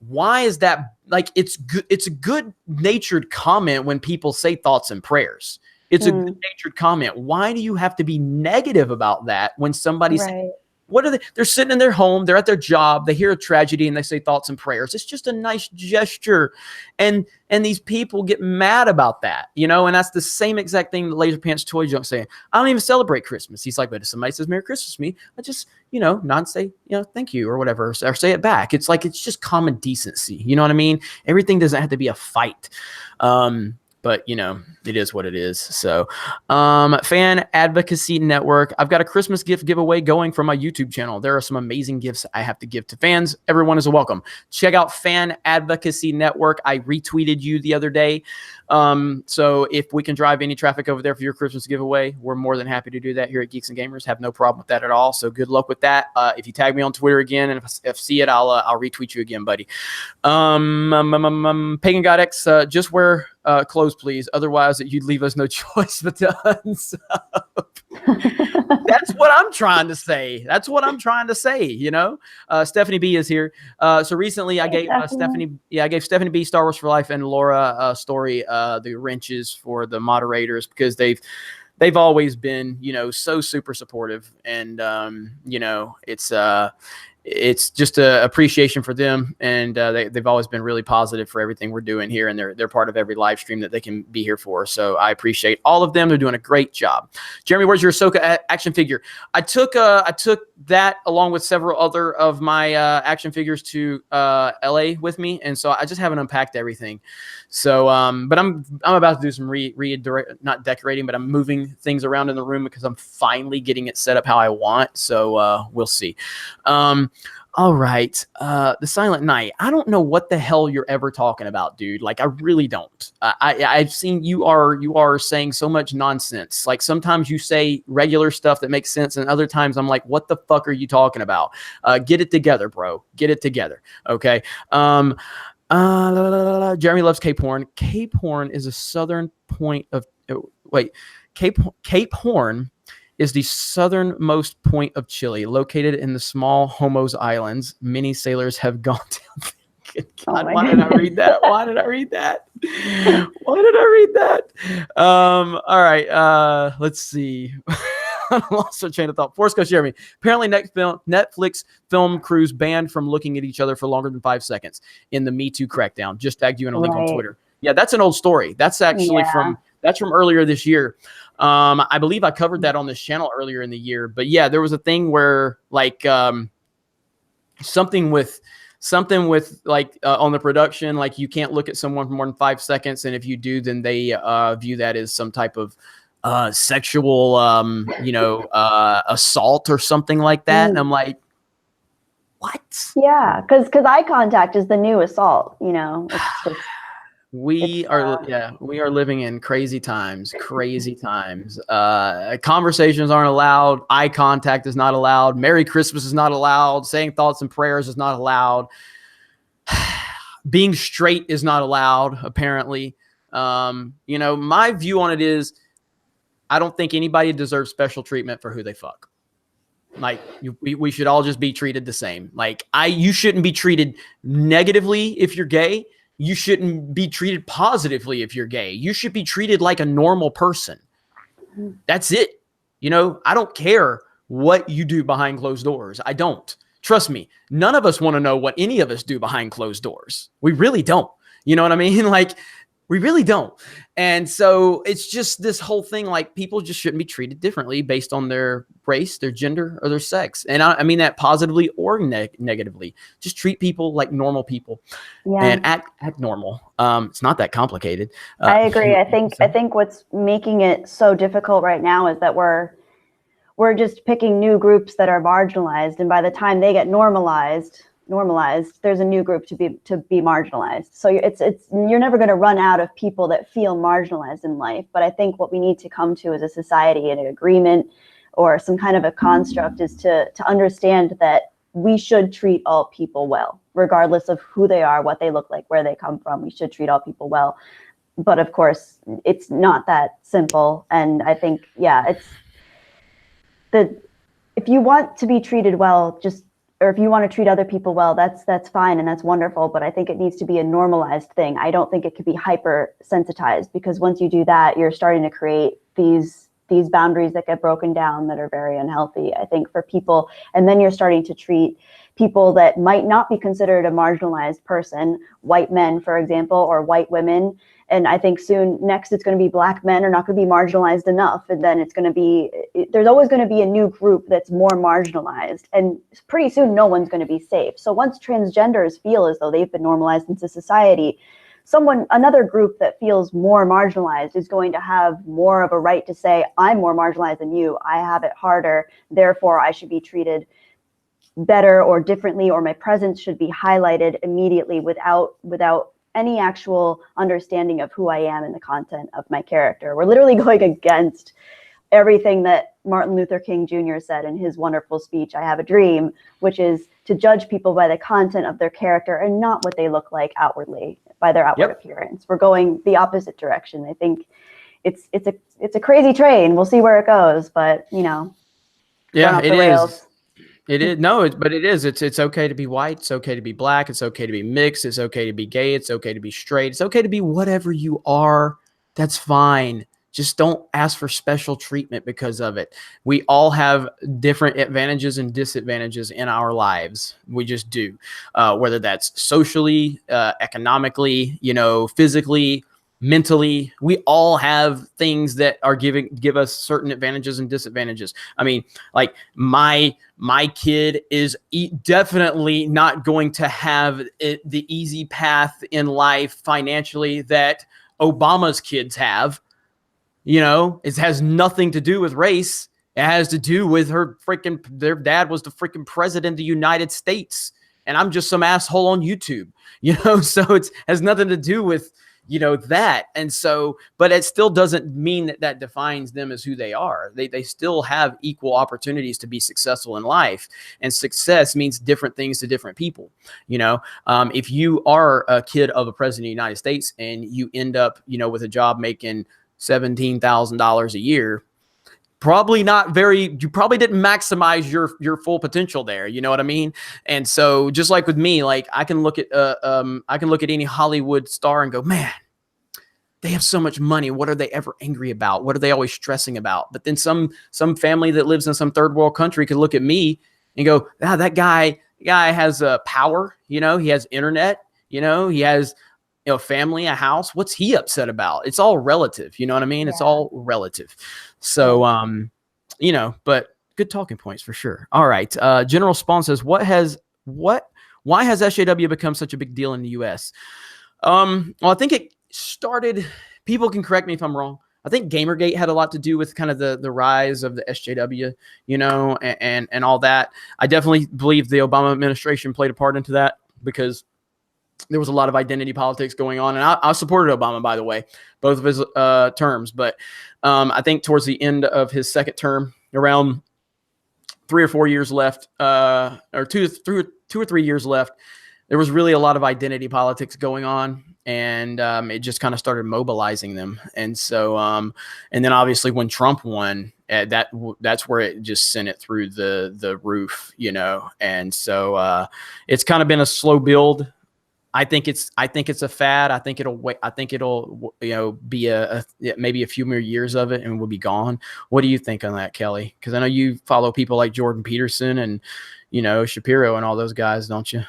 why is that? Like, it's good. It's a good natured comment when people say thoughts and prayers. It's a good natured comment. Why do you have to be negative about that when somebody's saying, what are they? They're sitting in their home. They're at their job. They hear a tragedy and they say thoughts and prayers. It's just a nice gesture. And these people get mad about that, and that's the same exact thing that Laser Pants Toy Junk saying. I don't even celebrate Christmas. He's like, but if somebody says Merry Christmas to me, I just, not say, thank you or whatever, or say it back. It's like, it's just common decency. You know what I mean? Everything doesn't have to be a fight. But, it is what it is. So, Fan Advocacy Network. I've got a Christmas gift giveaway going for my YouTube channel. There are some amazing gifts I have to give to fans. Everyone is welcome. Check out Fan Advocacy Network. I retweeted you the other day. So if we can drive any traffic over there for your Christmas giveaway, we're more than happy to do that here at Geeks and Gamers. Have no problem with that at all. So good luck with that. If you tag me on Twitter again, and if I see it, I'll retweet you again, buddy. Pagan God X, just wear clothes, please. Otherwise, you'd leave us no choice but to unsub. That's what I'm trying to say. Stephanie B is here. So recently I gave Stephanie B Star Wars for Life and Laura Story the wrenches for the moderators, because they've always been, so super supportive, and it's just a appreciation for them, and they've always been really positive for everything we're doing here, and they're part of every live stream that they can be here for. So I appreciate all of them. They're doing a great job. Jeremy, where's your Ahsoka action figure? I took that along with several other of my action figures to LA with me, and so I just haven't unpacked everything. So, but I'm about to do some not decorating, but I'm moving things around in the room because I'm finally getting it set up how I want. So we'll see. All right. The Silent Night. I don't know what the hell you're ever talking about, dude. Like, I really don't. I've seen you are saying so much nonsense. Like, sometimes you say regular stuff that makes sense, and other times I'm like, what the fuck are you talking about? Get it together, bro. Get it together. Okay. Jeremy loves Cape Horn. Cape Horn is a southern point of Cape Horn is the southernmost point of Chile, located in the small Homos Islands. Many sailors have gone down. God, why did I read that? All right, let's see. I lost my train of thought. Force Ghost Jeremy. Apparently, Netflix film crews banned from looking at each other for longer than 5 seconds in the Me Too crackdown. Just tagged you in a link on Twitter. Yeah, that's an old story. That's actually from earlier this year. I believe I covered that on this channel earlier in the year. But yeah, there was a thing where like something with like on the production, like you can't look at someone for more than 5 seconds, and if you do, then they view that as some type of sexual assault or something like that. And I'm like, what? Yeah, because eye contact is the new assault, you know. It's just, we are living in crazy times. Conversations aren't allowed. Eye contact is not allowed. Merry Christmas is not allowed. Saying thoughts and prayers is not allowed. Being straight is not allowed, apparently. My view on it is I don't think anybody deserves special treatment for who they fuck. Like we should all just be treated the same. Like you shouldn't be treated negatively if you're gay. You shouldn't be treated positively if you're gay. You should be treated like a normal person. That's it. I don't care what you do behind closed doors. I don't. Trust me. None of us want to know what any of us do behind closed doors. We really don't. You know what I mean? Like, we really don't. And so it's just this whole thing, like people just shouldn't be treated differently based on their race, their gender, or their sex. And I mean that positively or negatively. Just treat people like normal people and act normal. It's not that complicated. I agree. I think what's making it so difficult right now is that we're just picking new groups that are marginalized. And by the time they get normalized, there's a new group to be marginalized. So you're never going to run out of people that feel marginalized in life. But I think what we need to come to as a society, an agreement or some kind of a construct, is to understand that we should treat all people well, regardless of who they are, what they look like, where they come from. We should treat all people well. But of course, it's not that simple. And I think, if you want to be treated well, or if you want to treat other people well, that's fine and that's wonderful. But I think it needs to be a normalized thing. I don't think it could be hypersensitized, because once you do that, you're starting to create these boundaries that get broken down that are very unhealthy, I think, for people. And then you're starting to treat people that might not be considered a marginalized person, white men, for example, or white women. And I think next it's going to be black men are not going to be marginalized enough. And then there's always going to be a new group that's more marginalized. And pretty soon, no one's going to be safe. So once transgenders feel as though they've been normalized into society, another group that feels more marginalized is going to have more of a right to say, I'm more marginalized than you. I have it harder. Therefore, I should be treated better or differently, or my presence should be highlighted immediately without any actual understanding of who I am and the content of my character. We're literally going against everything that Martin Luther King Jr. said in his wonderful speech, I Have a Dream, which is to judge people by the content of their character and not what they look like outwardly, by their outward appearance. We're going the opposite direction. I think it's a crazy train. We'll see where it goes, but yeah, it is. It is. No, but it is. It's okay to be white. It's okay to be black. It's okay to be mixed. It's okay to be gay. It's okay to be straight. It's okay to be whatever you are. That's fine. Just don't ask for special treatment because of it. We all have different advantages and disadvantages in our lives. We just do, whether that's socially, economically, physically, mentally. We all have things that are give us certain advantages and disadvantages. I mean, like my kid is definitely not going to have the easy path in life financially that Obama's kids have. It has nothing to do with race. It has to do with their dad was the freaking president of the United States. And I'm just some asshole on YouTube, so it has nothing to do with, that. And so, but it still doesn't mean that defines them as who they are. They still have equal opportunities to be successful in life. And success means different things to different people. If you are a kid of a president of the United States and you end up, with a job making $17,000 a year, you probably didn't maximize your full potential there. You know what I mean? And so just like with me, like I can look at any Hollywood star and go, man, they have so much money. What are they ever angry about? What are they always stressing about? But then some family that lives in some third world country could look at me and go, that guy has power. He has internet. He has family, a house. What's he upset about? It's all relative. You know what I mean? Yeah. It's all relative. So, but good talking points for sure. All right. General Spawn says, why has SJW become such a big deal in the US? Well, I think it started, people can correct me if I'm wrong. I think Gamergate had a lot to do with kind of the rise of the SJW, and all that. I definitely believe the Obama administration played a part into that because there was a lot of identity politics going on. And I supported Obama, by the way, both of his terms. But I think towards the end of his second term, around 3 or 4 years left, or two or 3 years left, there was really a lot of identity politics going on, and it just kind of started mobilizing them. And so, and then obviously when Trump won, that's where it just sent it through the roof, And so it's kind of been a slow build. I think it's a fad. I think it'll be maybe a few more years of it and we'll be gone. What do you think on that, Kelly? Because I know you follow people like Jordan Peterson and Shapiro and all those guys, don't you?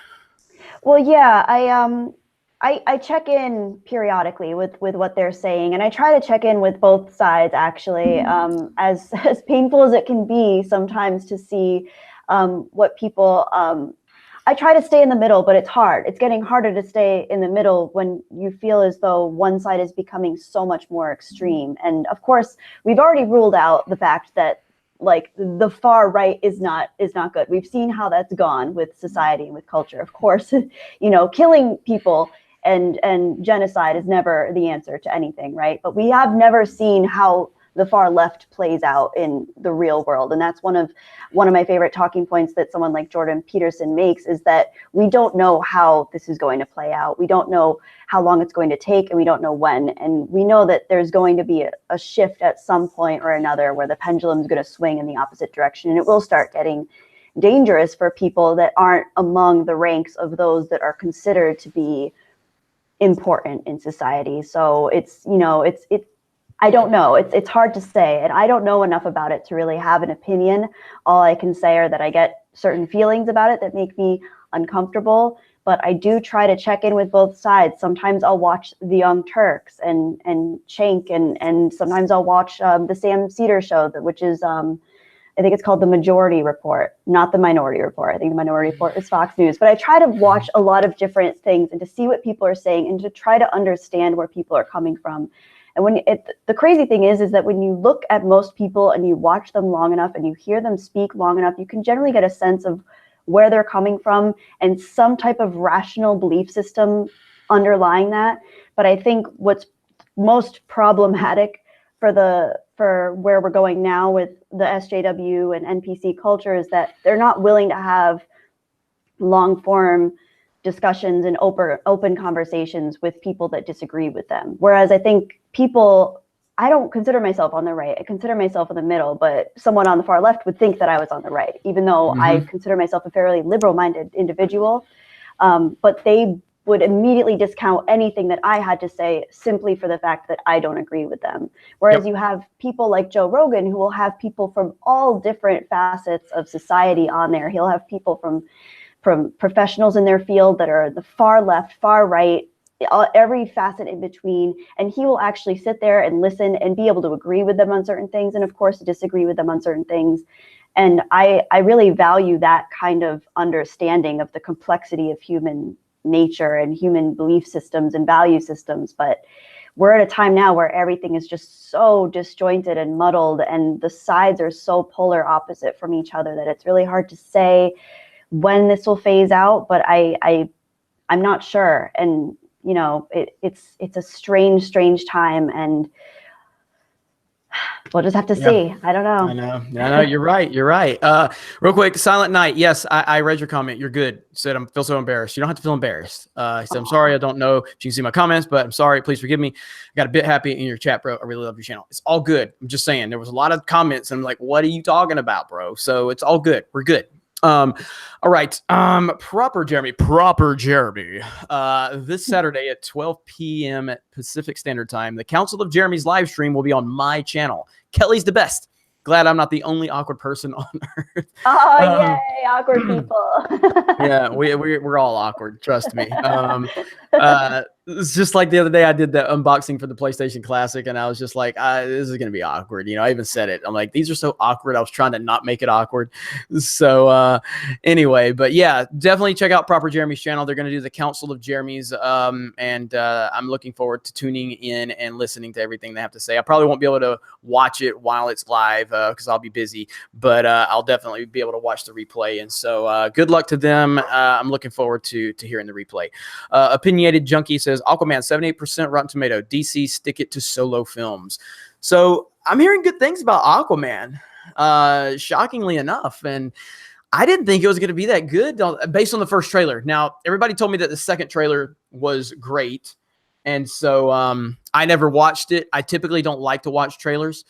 Well, yeah, I check in periodically with what they're saying, and I try to check in with both sides actually. As painful as it can be sometimes to see what people. I try to stay in the middle, but it's hard. It's getting harder to stay in the middle when you feel as though one side is becoming so much more extreme. And of course, we've already ruled out the fact that like the far right is not good. We've seen how that's gone with society and with culture. Of course, killing people and genocide is never the answer to anything, right? But we have never seen how the far left plays out in the real world. And that's one of my favorite talking points that someone like Jordan Peterson makes, is that we don't know how this is going to play out. We don't know how long it's going to take, and we don't know when. And we know that there's going to be a shift at some point or another where the pendulum is going to swing in the opposite direction. And it will start getting dangerous for people that aren't among the ranks of those that are considered to be important in society. So it's I don't know. It's hard to say, and I don't know enough about it to really have an opinion. All I can say are that I get certain feelings about it that make me uncomfortable, but I do try to check in with both sides. Sometimes I'll watch The Young Turks and Cenk, and sometimes I'll watch the Sam Cedar show, which is I think it's called The Majority Report, not The Minority Report. I think The Minority Report is Fox News. But I try to watch a lot of different things and to see what people are saying and to try to understand where people are coming from. And the crazy thing is that when you look at most people and you watch them long enough and you hear them speak long enough, you can generally get a sense of where they're coming from and some type of rational belief system underlying that. But I think what's most problematic for where we're going now with the SJW and NPC culture is that they're not willing to have long form discussions and open conversations with people that disagree with them. Whereas I think I don't consider myself on the right. I consider myself in the middle, but someone on the far left would think that I was on the right, even though I consider myself a fairly liberal-minded individual. But they would immediately discount anything that I had to say simply for the fact that I don't agree with them. Whereas you have people like Joe Rogan who will have people from all different facets of society on there. He'll have people from professionals in their field that are the far left, far right, every facet in between, and he will actually sit there and listen and be able to agree with them on certain things, and of course disagree with them on certain things. And I really value that kind of understanding of the complexity of human nature and human belief systems and value systems. But we're at a time now where everything is just so disjointed and muddled, and the sides are so polar opposite from each other that it's really hard to say when this will phase out, but I'm not sure. And it's a strange time, and we'll just have to see. I don't know. I know. You're right. Real quick, Silent Night. Yes, I read your comment. You're good. Said I feel so embarrassed. You don't have to feel embarrassed. He said, I'm sorry. I don't know if you can see my comments, but I'm sorry. Please forgive me. I got a bit happy in your chat, bro. I really love your channel. It's all good. I'm just saying there was a lot of comments. And I'm like, what are you talking about, bro? So it's all good. We're good. All right. Proper Jeremy. This Saturday at 12 p.m. at Pacific Standard Time, the Council of Jeremy's live stream will be on my channel. Kelly's the best. Glad I'm not the only awkward person on earth. Oh, yay, awkward people. Yeah, we're all awkward. Trust me. It's just like the other day I did the unboxing for the PlayStation Classic, and I was just like, this is gonna be awkward. I even said it. I'm like, these are so awkward. I was trying to not make it awkward. So anyway, but yeah, definitely check out Proper Jeremy's channel. They're gonna do the Council of Jeremy's, and I'm looking forward to tuning in and listening to everything they have to say. I probably won't be able to watch it while it's live because I'll be busy, but I'll definitely be able to watch the replay. And so good luck to them. I'm looking forward to hearing the replay. Opinionated Junkie says Aquaman 78% Rotten Tomato. DC stick it to solo films. So I'm hearing good things about Aquaman, shockingly enough, and I didn't think it was going to be that good based on the first trailer. Now everybody told me that the second trailer was great, and so I never watched it. I typically don't like to watch trailers.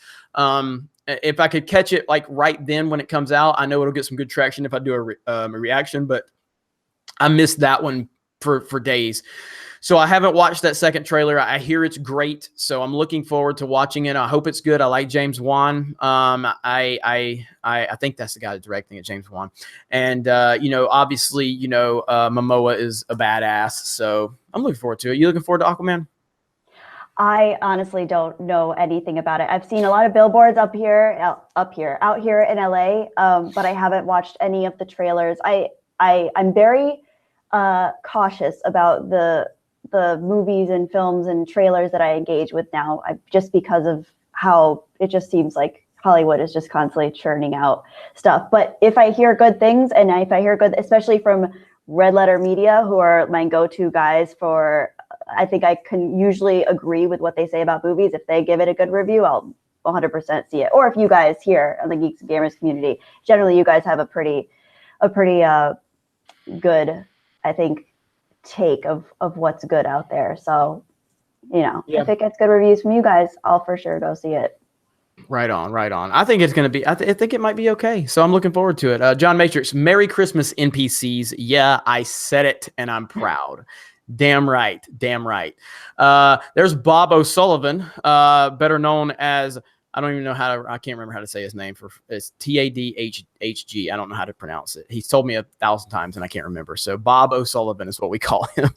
If I could catch it like right then when it comes out, I know it'll get some good traction if I do a reaction, but I missed that one for days. So I haven't watched that second trailer. I hear it's great, so I'm looking forward to watching it. I hope it's good. I like James Wan. I think that's the guy directing it, James Wan. And obviously, Momoa is a badass. So I'm looking forward to it. You looking forward to Aquaman? I honestly don't know anything about it. I've seen a lot of billboards out here in LA, but I haven't watched any of the trailers. I'm very cautious about the movies and films and trailers that I engage with now, just because of how it just seems like Hollywood is just constantly churning out stuff. But if I hear good things, and if I hear good, especially from Red Letter Media, who are my go-to guys for, I think I can usually agree with what they say about movies. If they give it a good review, I'll 100% see it. Or if you guys here on the Geeks and Gamers community, generally you guys have a pretty good, I think, take of what's good out there. So, if it gets good reviews from you guys, I'll for sure go see it. Right on. I think it's going to be, I think it might be okay. So I'm looking forward to it. John Matrix, Merry Christmas, NPCs. Yeah, I said it and I'm proud. Damn right. There's Bob O'Sullivan, better known as, I can't remember how to say his name. It's TADHG. I don't know how to pronounce it. He's told me 1,000 times and I can't remember. So Bob O'Sullivan is what we call him.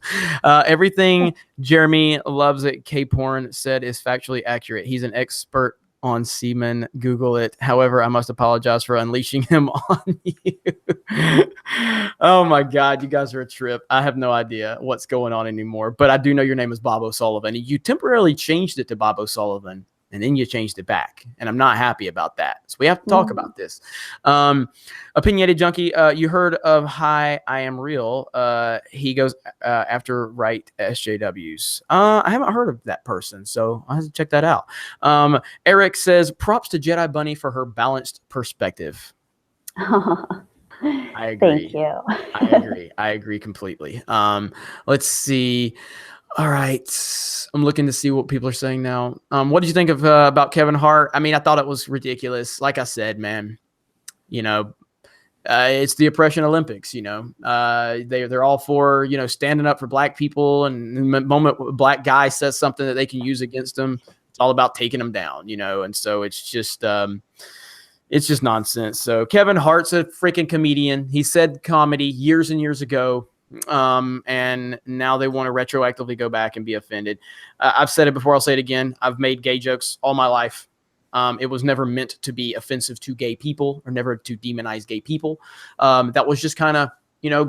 Everything Jeremy loves at K-Porn said is factually accurate. He's an expert on semen. Google it. However, I must apologize for unleashing him on you. Oh my God, you guys are a trip. I have no idea what's going on anymore, but I do know your name is Bob O'Sullivan. You temporarily changed it to Bob O'Sullivan, and then you changed it back, and I'm not happy about that. So we have to talk about this. Opinionated Junkie, you heard of Hi, I Am Real. He goes after right SJWs. I haven't heard of that person, so I have to check that out. Eric says, props to Jedi Bunny for her balanced perspective. I agree. Thank you. I agree completely. Let's see. All right. I'm looking to see what people are saying now. What did you think of about Kevin Hart? I mean, I thought it was ridiculous. Like I said, man, it's the oppression Olympics, they're all for, standing up for black people. And the moment a black guy says something that they can use against them, it's all about taking them down, and so it's just nonsense. So Kevin Hart's a freaking comedian. He said comedy years and years ago. And now they want to retroactively go back and be offended. I've said it before. I'll say it again. I've made gay jokes all my life. It was never meant to be offensive to gay people or never to demonize gay people. That was just kind of,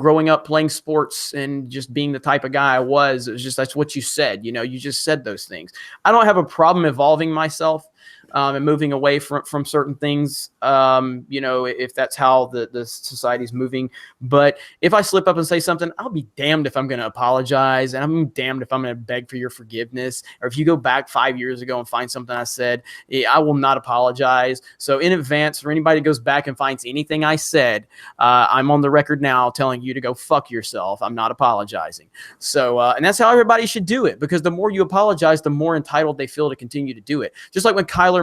growing up playing sports and just being the type of guy I was. It was just, that's what you said, you just said those things. I don't have a problem evolving myself. And moving away from certain things, if that's how the society's moving. But if I slip up and say something, I'll be damned if I'm going to apologize, and I'm damned if I'm going to beg for your forgiveness. Or if you go back 5 years ago and find something I said, I will not apologize. So in advance, for anybody who goes back and finds anything I said, I'm on the record now telling you to go fuck yourself. I'm not apologizing. So, and that's how everybody should do it, because the more you apologize, the more entitled they feel to continue to do it. Just like when Kyler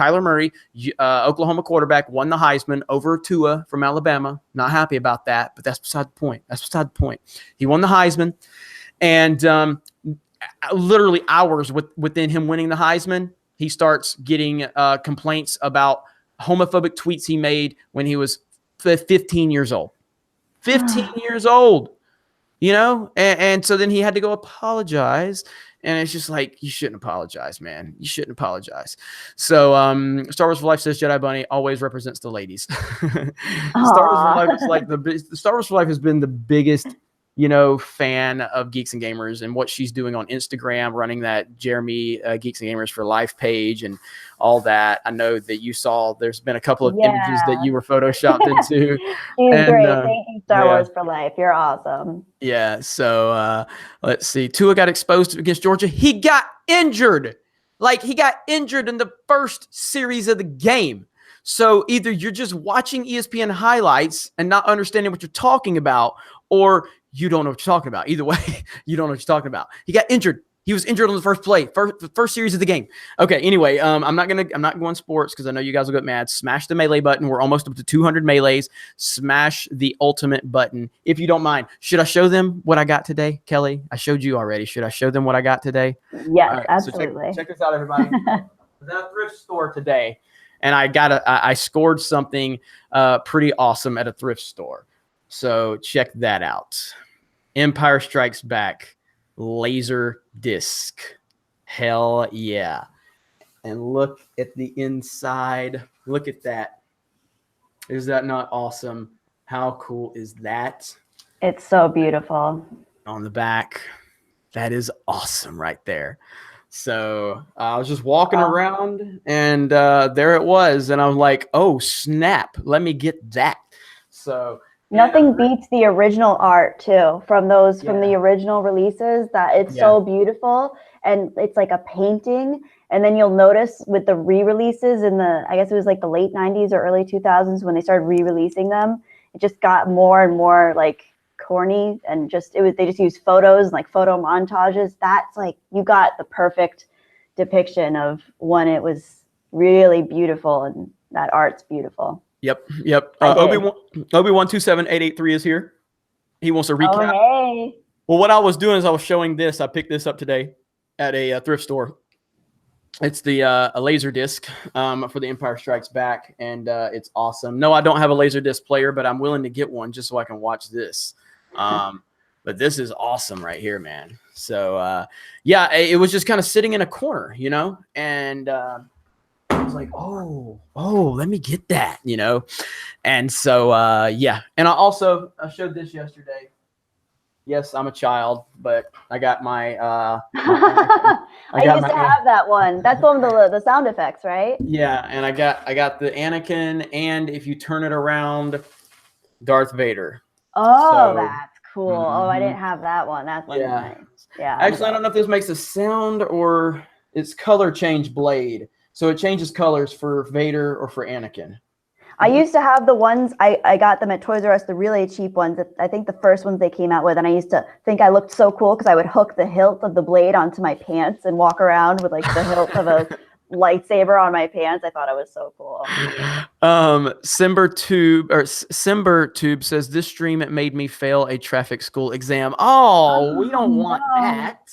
Kyler Murray, Oklahoma quarterback, won the Heisman over Tua from Alabama. Not happy about that, but that's beside the point. That's beside the point. He won the Heisman, and literally hours within him winning the Heisman, he starts getting complaints about homophobic tweets he made when he was 15 years old. 15 years old, you know? And so then he had to go apologize. And it's just like, you shouldn't apologize, man. You shouldn't apologize. So Star Wars for Life says Jedi Bunny always represents the ladies. Star Wars for Life is like Star Wars for Life has been the biggest, you know, fan of Geeks and Gamers and what she's doing on Instagram, running that Jeremy Geeks and Gamers for Life page and all that. I know that you saw there's been a couple of images that you were photoshopped into. She's great. Thank you, Star Wars for Life. You're awesome. Yeah. So let's see. Tua got exposed against Georgia. He got injured. Like, he got injured in the first series of the game. So either you're just watching ESPN highlights and not understanding what you're talking about, or you don't know what you're talking about. Either way, you don't know what you're talking about. He got injured. He was injured on the first play, first series of the game. Okay. Anyway, I'm not going sports because I know you guys will get mad. Smash the melee button. We're almost up to 200 melees. Smash the ultimate button if you don't mind. Should I show them what I got today, Kelly? I showed you already. Should I show them what I got today? Yes, right, absolutely. So check this out, everybody. I was at a thrift store today, and I scored something pretty awesome at a thrift store. So check that out. Empire Strikes Back laser disc. Hell yeah. And look at the inside. Look at that. Is that not awesome? How cool is that? It's so beautiful. On the back. That is awesome right there. So I was just walking around, and there it was. And I was like, oh, snap. Let me get that. So nothing beats the original art too, from the original releases, that it's so beautiful, and it's like a painting. And then you'll notice with the re-releases in I guess it was like the late 90s or early 2000s when they started re-releasing them, it just got more and more like corny, and they just used photos and like photo montages. That's like, you got the perfect depiction of when it was really beautiful, and that art's beautiful. Yep. Obi-Wan 27883 is here. He wants to recap. Oh, hey. Well, what I was doing is I was showing this. I picked this up today at a thrift store. It's the a laser disc for the Empire Strikes Back, and it's awesome. No, I don't have a laser disc player, but I'm willing to get one just so I can watch this. But this is awesome right here, man. So yeah, it was just kind of sitting in a corner, you know, and I was like, oh, let me get that, you know? And so, yeah. And I showed this yesterday. Yes, I'm a child, but I got my, I used to have that one. That's one of the sound effects, right? Yeah. And I got the Anakin, and if you turn it around, Darth Vader. Oh, that's cool. Oh, I didn't have that one. That's nice. Yeah. Actually, I don't know if this makes a sound or it's color change blade. So it changes colors for Vader or for Anakin. I used to have the ones, I got them at Toys R Us, the really cheap ones. I think the first ones they came out with, and I used to think I looked so cool because I would hook the hilt of the blade onto my pants and walk around with like the hilt of a lightsaber on my pants. I thought it was so cool. Simber Tube says, this stream, it made me fail a traffic school exam. We don't want that.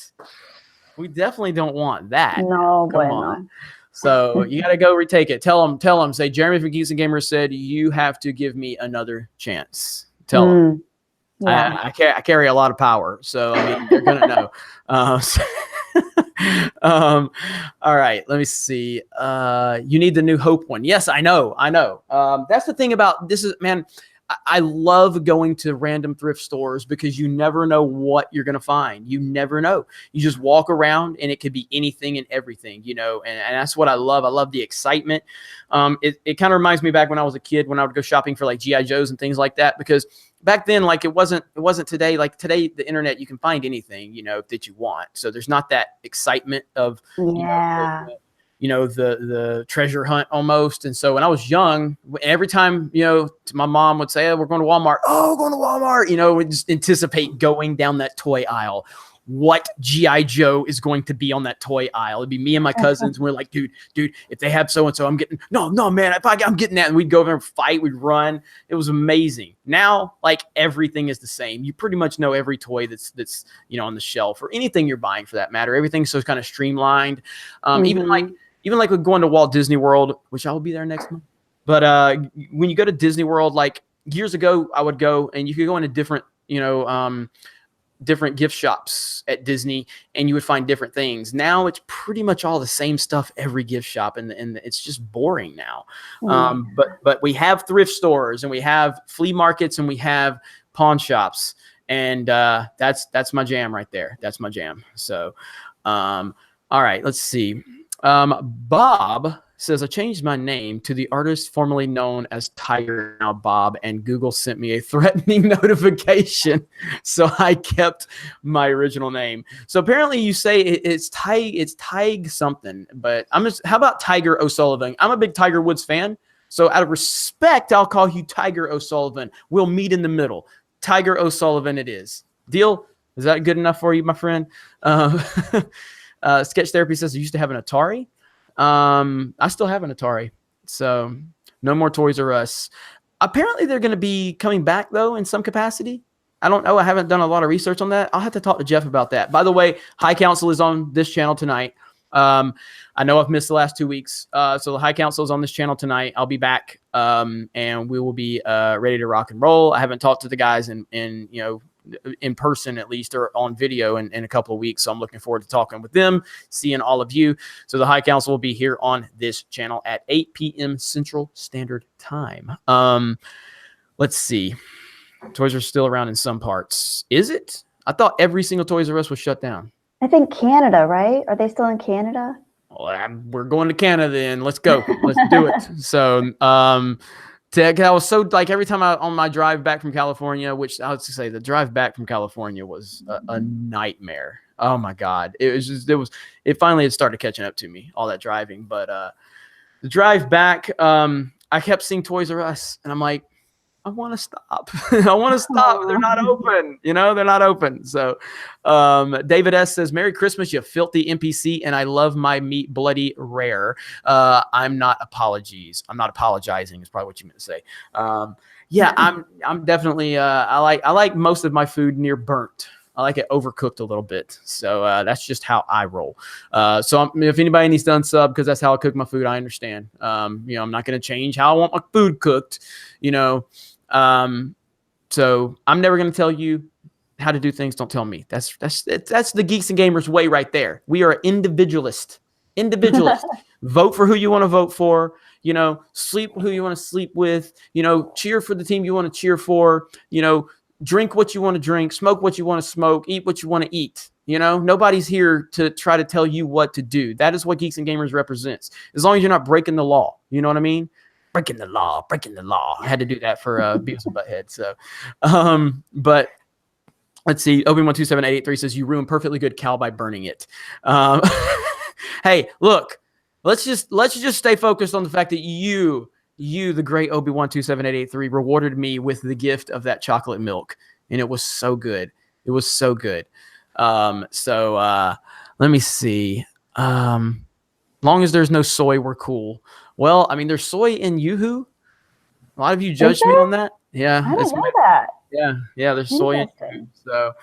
We definitely don't want that. No, bueno. So you got to go retake it. Tell them, say, Jeremy from Geeks and Gamers said, you have to give me another chance. Tell them. Yeah. I carry a lot of power, so I mean, they're going to know. All right, let me see. You need the New Hope one. Yes, I know. That's the thing about this is, man, I love going to random thrift stores because you never know what you're going to find. You never know. You just walk around, and it could be anything and everything, you know, and that's what I love. I love the excitement. It kind of reminds me back when I was a kid, when I would go shopping for like G.I. Joes and things like that, because back then, like it wasn't today. Like today, the internet, you can find anything, you know, that you want. So there's not that excitement of, the treasure hunt almost. And so when I was young, every time, you know, my mom would say, we're going to Walmart. Oh, going to Walmart. You know, we just anticipate going down that toy aisle. what GI Joe is going to be on that toy aisle. It'd be me and my cousins, and we're like, dude, if they have so and so, I'm getting no, man. I'm getting that, and we'd go over and fight. We'd run. It was amazing. Now, like, everything is the same. You pretty much know every toy that's on the shelf, or anything you're buying for that matter. Everything's so kind of streamlined. Even like with going to Walt Disney World, which I will be there next month. But when you go to Disney World, like years ago, I would go and you could go into different different gift shops at Disney, and you would find different things. Now it's pretty much all the same stuff every gift shop, and it's just boring now. But we have thrift stores, and we have flea markets, and we have pawn shops, and that's my jam right there. That's my jam. So, all right, let's see. Bob says, I changed my name to the artist formerly known as Tiger, now Bob, and Google sent me a threatening notification, so I kept my original name. So apparently you say it's Tig something, but how about Tiger O'Sullivan? I'm a big Tiger Woods fan, so out of respect, I'll call you Tiger O'Sullivan. We'll meet in the middle. Tiger O'Sullivan it is. Deal? Is that good enough for you, my friend? Sketch Therapy says, I used to have an Atari. I still have an Atari, so no more Toys R Us. Apparently they're going to be coming back though in some capacity. I don't know. I haven't done a lot of research on that. I'll have to talk to Jeff about that. By the way, High Council is on this channel tonight. I know I've missed the last 2 weeks. So the High Council is on this channel tonight. I'll be back. And we will be, ready to rock and roll. I haven't talked to the guys in person, at least, or on video in a couple of weeks. So I'm looking forward to talking with them, seeing all of you. So the High Council will be here on this channel at 8 p.m. Central Standard Time. Let's see. Toys are still around in some parts. Is it? I thought every single Toys R Us was shut down. I think Canada, right? Are they still in Canada? Well, we're going to Canada then. Let's go. Let's do it. So, I was so, like, every time on my drive back from California, which I would say the drive back from California was a nightmare. Oh my God. It finally had started catching up to me, all that driving. But the drive back, I kept seeing Toys R Us, and I'm like, I want to stop. I want to stop. They're not open. They're not open. So David S. says, Merry Christmas, you filthy NPC, and I love my meat bloody rare. I'm not apologizing is probably what you meant to say. Yeah, I'm definitely, I like most of my food near burnt. I like it overcooked a little bit. So that's just how I roll. So if anybody needs to unsub, because that's how I cook my food, I understand. I'm not going to change how I want my food cooked, so I'm never going to tell you how to do things. Don't tell me. That's the Geeks and Gamers way right there. We are individualist. Vote for who you want to vote for, sleep who you want to sleep with, cheer for the team you want to cheer for, drink what you want to drink, smoke what you want to smoke, eat what you want to eat. Nobody's here to try to tell you what to do. That is what Geeks and Gamers represents. As long as you're not breaking the law, you know what I mean? Breaking the law. I had to do that for Beavis and Butthead. So, but let's see. Obi127883 says, you ruined perfectly good cow by burning it. Hey, look, let's just stay focused on the fact that you, the great Obi127883, rewarded me with the gift of that chocolate milk. And it was so good. It was so good. Let me see. Long as there's no soy, we're cool. Well, I mean, there's soy in Yoo-Hoo. A lot of you judged me on that. Yeah. I didn't know that. Yeah, there's soy in Yoo-Hoo. So,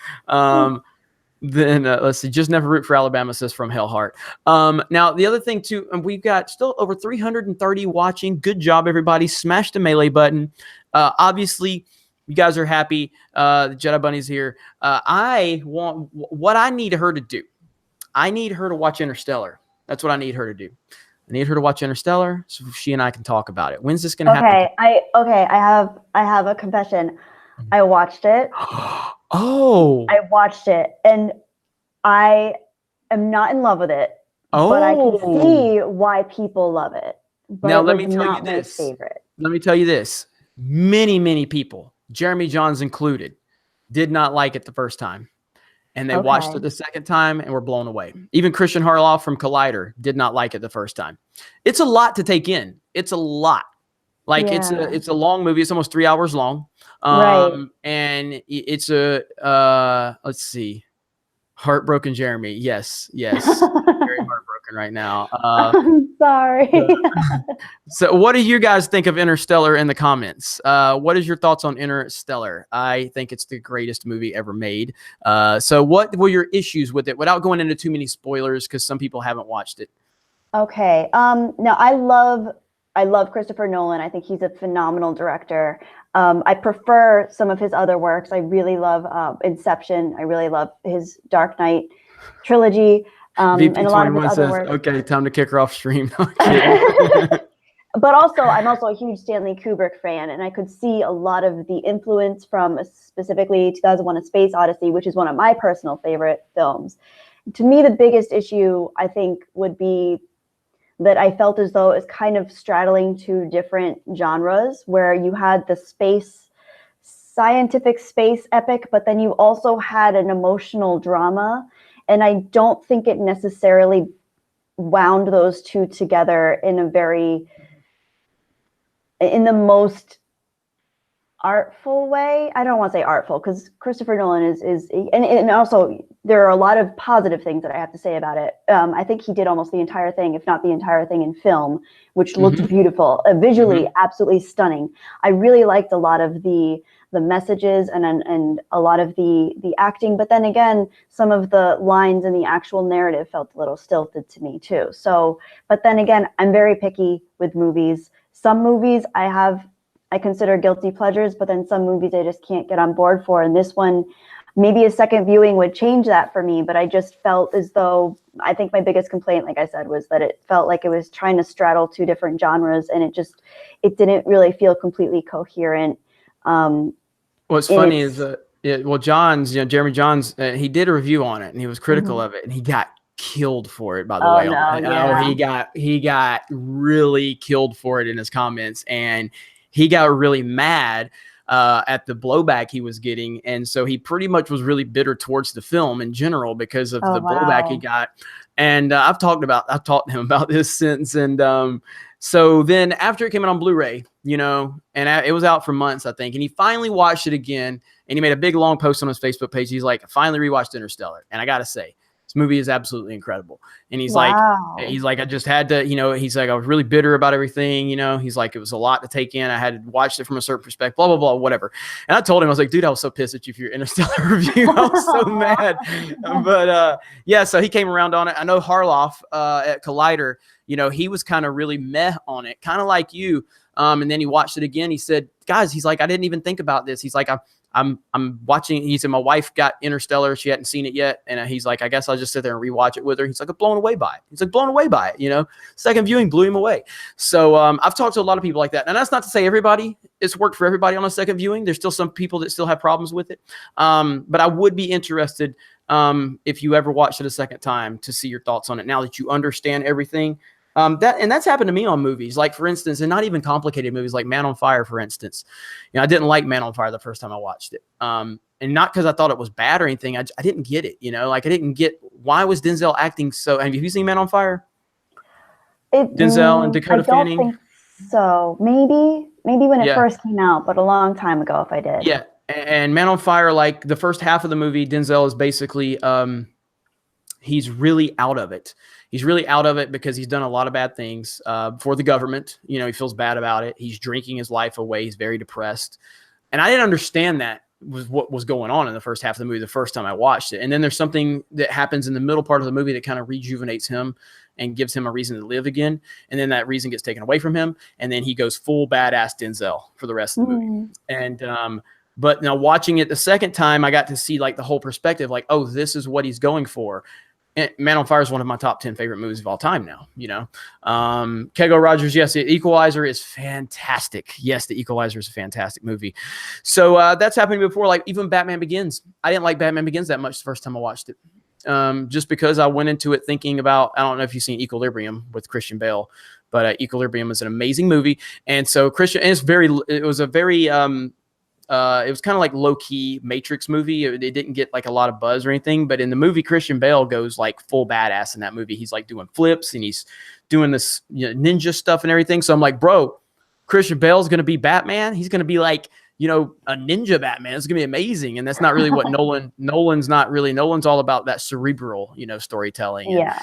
then let's see. Just never root for Alabama, says from Hellheart. Now, the other thing, too, and we've got still over 330 watching. Good job, everybody. Smash the melee button. Obviously, you guys are happy. The Jedi Bunny's here. What I need her to do. I need her to watch Interstellar. That's what I need her to do. I need her to watch Interstellar so she and I can talk about it. When's this going to happen? I have a confession. I watched it. Oh. I watched it, and I am not in love with it. Oh. But I can see why people love it. But now, let me tell you this. Let me tell you this. Many people, Jeremy Johns included, did not like it the first time. And they watched it the second time and were blown away. Even Christian Harloff from Collider did not like it the first time. It's a lot to take in. It's a lot. Like, it's a long movie. It's almost 3 hours long. Right. And it's let's see. Heartbroken Jeremy. Yes, yes. Very heartbroken right now. I'm sorry. So what do you guys think of Interstellar in the comments? What is your thoughts on Interstellar? I think it's the greatest movie ever made. So what were your issues with it without going into too many spoilers, because some people haven't watched it? Okay. No, I love Christopher Nolan. I think he's a phenomenal director. I prefer some of his other works. I really love Inception. I really love his Dark Knight trilogy, and a lot of his VP21 other says, work. okay, time to kick her off stream. No, I'm kidding. But also, I'm also a huge Stanley Kubrick fan, and I could see a lot of the influence from specifically 2001: A Space Odyssey, which is one of my personal favorite films. To me, the biggest issue, I think, would be that I felt as though it's kind of straddling two different genres, where you had the scientific space epic, but then you also had an emotional drama. And I don't think it necessarily wound those two together in the most artful way. I don't want to say artful, because Christopher Nolan is and also there are a lot of positive things that I have to say about it. I think he did almost the entire thing, if not the entire thing, in film, which looked beautiful, visually absolutely stunning. I really liked a lot of the messages and a lot of the acting, but then again, some of the lines in the actual narrative felt a little stilted to me too. So, but then again, I'm very picky with movies. Some movies I consider guilty pleasures, but then some movies I just can't get on board for. And this one, maybe a second viewing would change that for me, but I just felt as though, I think my biggest complaint, like I said, was that it felt like it was trying to straddle two different genres, and it didn't really feel completely coherent. What's funny is Jeremy Johns, he did a review on it, and he was critical of it, and he got killed for it, by the way. No, yeah. He got really killed for it in his comments, and he got really mad at the blowback he was getting. And so he pretty much was really bitter towards the film in general because of the blowback he got. And I've talked to him about this since. And so then after it came out on Blu-ray, and it was out for months, I think, and he finally watched it again, and he made a big long post on his Facebook page. He's like, I finally rewatched Interstellar, and I gotta say, this movie is absolutely incredible. And he's like, I just had to, he's like, I was really bitter about everything. He's like, it was a lot to take in. I had watched it from a certain perspective, blah, blah, blah, whatever. And I told him, I was like, dude, I was so pissed at you for your Interstellar review. I was so mad. But yeah, so he came around on it. I know Harloff at Collider, he was kind of really meh on it, kind of like you. And then he watched it again. He said, guys, he's like, I didn't even think about this. He's like, I'm watching. He said, my wife got Interstellar. She hadn't seen it yet. And he's like, I guess I'll just sit there and rewatch it with her. He's like, I'm blown away by it. He's like, blown away by it. Second viewing blew him away. So I've talked to a lot of people like that. And that's not to say it's worked for everybody on a second viewing. There's still some people that still have problems with it. But I would be interested if you ever watched it a second time to see your thoughts on it now that you understand everything. That's happened to me on movies, like, for instance, and not even complicated movies, like Man on Fire, for instance. I didn't like Man on Fire the first time I watched it. And not because I thought it was bad or anything. I didn't get it, I didn't get, why was Denzel acting so, have you seen Man on Fire? Denzel and Dakota Fanning? I don't think so. Maybe when it first came out, but a long time ago if I did. Yeah. And Man on Fire, like, the first half of the movie, Denzel is basically, he's really out of it. He's really out of it because he's done a lot of bad things for the government. He feels bad about it. He's drinking his life away. He's very depressed. And I didn't understand that was what was going on in the first half of the movie the first time I watched it. And then there's something that happens in the middle part of the movie that kind of rejuvenates him and gives him a reason to live again. And then that reason gets taken away from him. And then he goes full badass Denzel for the rest of the movie. And but now watching it the second time, I got to see, like, the whole perspective, like, oh, this is what he's going for. And Man on Fire is one of my top 10 favorite movies of all time now, Kego Rogers, yes, The Equalizer is fantastic. Yes, The Equalizer is a fantastic movie. So that's happened before, like even Batman Begins. I didn't like Batman Begins that much the first time I watched it, just because I went into it thinking about, I don't know if you've seen Equilibrium with Christian Bale, but Equilibrium is an amazing movie. And so it was kind of like low-key Matrix movie. It didn't get like a lot of buzz or anything, but in the movie, Christian Bale goes like full badass in that movie. He's like doing flips and he's doing this ninja stuff and everything. So I'm like, bro, Christian Bale's going to be Batman. He's going to be like a ninja Batman. It's gonna be amazing. And that's not really what Nolan's not really. Nolan's all about that cerebral, storytelling. Yeah.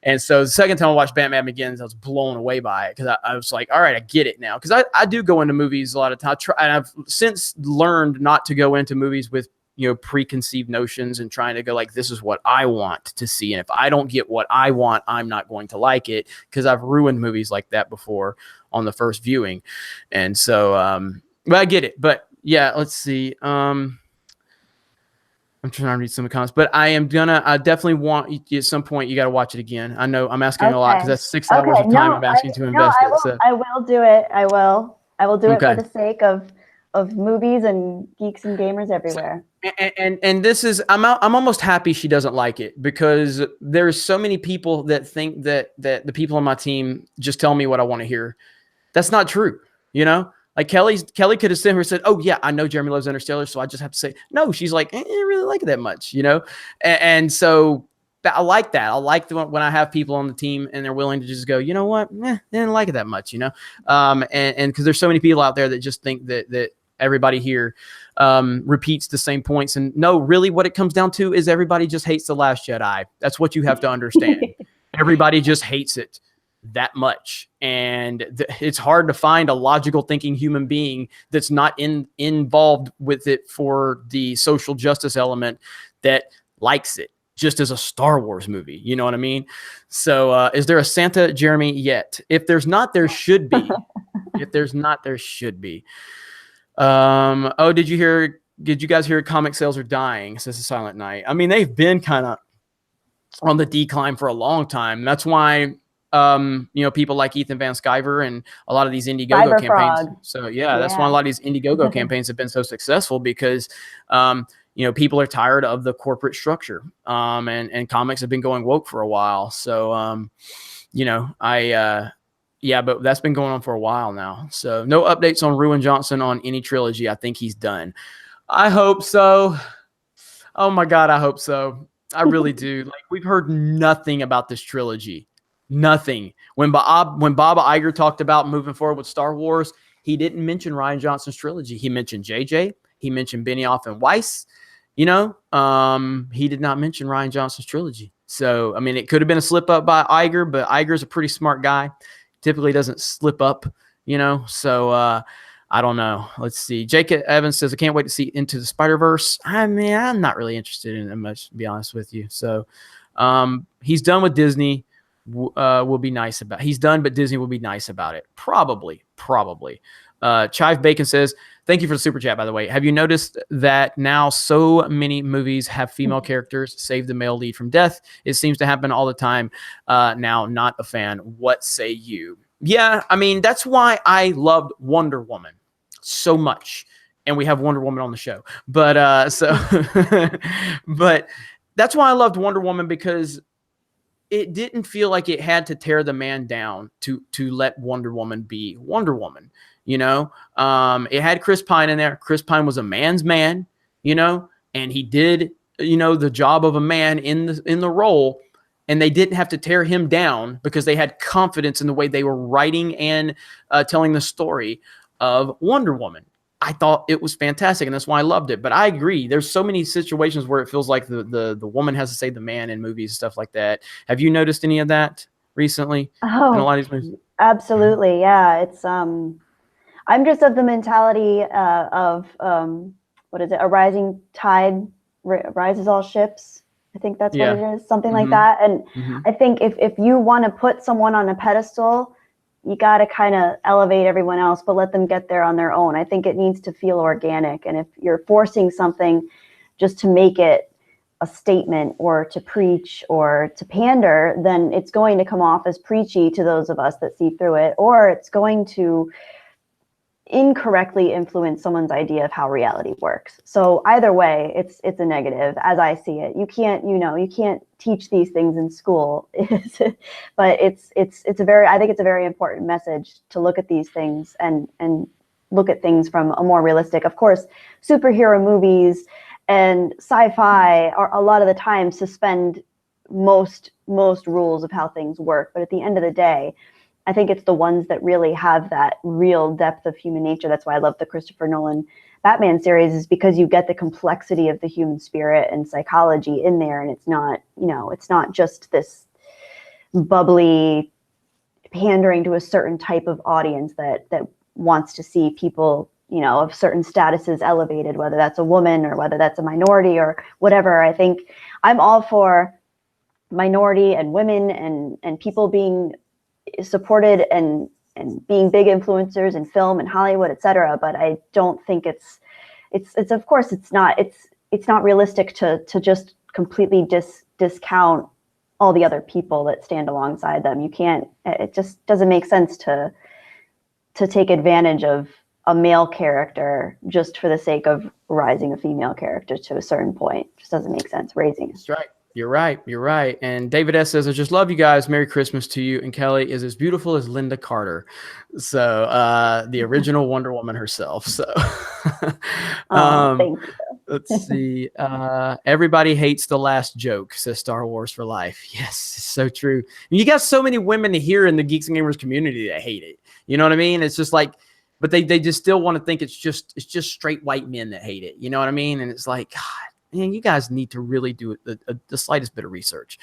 And so the second time I watched Batman Begins, I was blown away by it, because I was like, all right, I get it now. Because I do go into movies a lot of time. And I've since learned not to go into movies with preconceived notions and trying to go like, this is what I want to see. And if I don't get what I want, I'm not going to like it, because I've ruined movies like that before on the first viewing. And so, but I get it. But yeah, let's see. I'm trying to read some of the comments, but I definitely want at some point, you got to watch it again. I know I'm asking a lot, because that's 6 hours of time I'm asking to invest it. So I will do it. I will do it for the sake of movies and geeks and gamers everywhere. And this is, I'm almost happy she doesn't like it, because there's so many people that think that the people on my team just tell me what I want to hear. That's not true. Like Kelly could have sitting here and said, oh yeah, I know Jeremy loves Interstellar, so I just have to say no. She's like, I didn't really like it that much, and so I like that. I like when I have people on the team and they're willing to just go, you know what, they didn't like it that much, and because there's so many people out there that just think that everybody here repeats the same points. And no, really what it comes down to is everybody just hates The Last Jedi. That's what you have to understand. Everybody just hates it that much. And it's hard to find a logical thinking human being that's not involved with it for the social justice element that likes it just as a Star Wars movie. You know what I mean? So is there a Santa Jeremy yet? If there's not, there should be. If there's not, there should be. Did you guys hear comic sales are dying? Says the Silent Night. I mean, they've been kind of on the decline for a long time. That's why, people like Ethan Van Sciver and a lot of these Indiegogo campaigns. So yeah, that's why a lot of these Indiegogo campaigns have been so successful, because, people are tired of the corporate structure. And comics have been going woke for a while. So, yeah, but that's been going on for a while now. So no updates on Ruin Johnson on any trilogy. I think he's done. I hope so. Oh my God, I hope so. I really do. Like, we've heard nothing about this trilogy. Nothing. When Bob Iger talked about moving forward with Star Wars, he didn't mention Rian Johnson's trilogy. He mentioned JJ. He mentioned Benioff and Weiss. He did not mention Rian Johnson's trilogy. So, I mean, it could have been a slip up by Iger, but Iger's a pretty smart guy. Typically doesn't slip up, so I don't know. Let's see. Jake Evans says, I can't wait to see Into the Spider-Verse. I mean, I'm not really interested in it much, to be honest with you. So he's done with Disney. Will be nice about. He's done, but Disney will be nice about it. Probably. Chive Bacon says, thank you for the super chat, by the way. Have you noticed that now so many movies have female characters save the male lead from death? It seems to happen all the time. Now, not a fan. What say you? Yeah, I mean, that's why I loved Wonder Woman so much. And we have Wonder Woman on the show. But but that's why I loved Wonder Woman, because it didn't feel like it had to tear the man down to let Wonder Woman be Wonder Woman. It had Chris Pine in there. Chris Pine was a man's man, and he did, the job of a man in the role, and they didn't have to tear him down because they had confidence in the way they were writing and telling the story of Wonder Woman. I thought it was fantastic, and that's why I loved it. But I agree. There's so many situations where it feels like the woman has to save the man in movies, stuff like that. Have you noticed any of that recently in a lot of these movies? Absolutely. Yeah. It's, I'm just of the mentality of what is it? A rising tide rises all ships. I think that's what it is, something like that. And I think if you want to put someone on a pedestal, you got to kind of elevate everyone else, but let them get there on their own. I think it needs to feel organic. And if you're forcing something just to make it a statement or to preach or to pander, then it's going to come off as preachy to those of us that see through it, or it's going to incorrectly influence someone's idea of how reality works. So either way, it's a negative as I see it. You can't teach these things in school, but I think it's a very important message to look at these things and look at things from a more realistic. Of course, superhero movies and sci-fi are a lot of the time suspend most rules of how things work, but at the end of the day, I think it's the ones that really have that real depth of human nature. That's why I love the Christopher Nolan Batman series, is because you get the complexity of the human spirit and psychology in there. And it's not, it's not just this bubbly pandering to a certain type of audience that wants to see people, of certain statuses elevated, whether that's a woman or whether that's a minority or whatever. I think I'm all for minority and women and people being supported and being big influencers in film and Hollywood, et cetera. But I don't think it's of course it's not realistic to just completely discount all the other people that stand alongside them. You can't, it just doesn't make sense to take advantage of a male character just for the sake of rising a female character to a certain point. It just doesn't make sense, raising. That's right. You're right. You're right. And David S. says, I just love you guys. Merry Christmas to you. And Kelly is as beautiful as Linda Carter. So the original Wonder Woman herself. So thank you. Let's see. Everybody hates the last joke, says Star Wars for life. Yes, it's so true. You got so many women here in the Geeks and Gamers community that hate it. You know what I mean? It's just like, but they just still want to think it's just straight white men that hate it. You know what I mean? And it's like, God, man, you guys need to really do the slightest bit of research.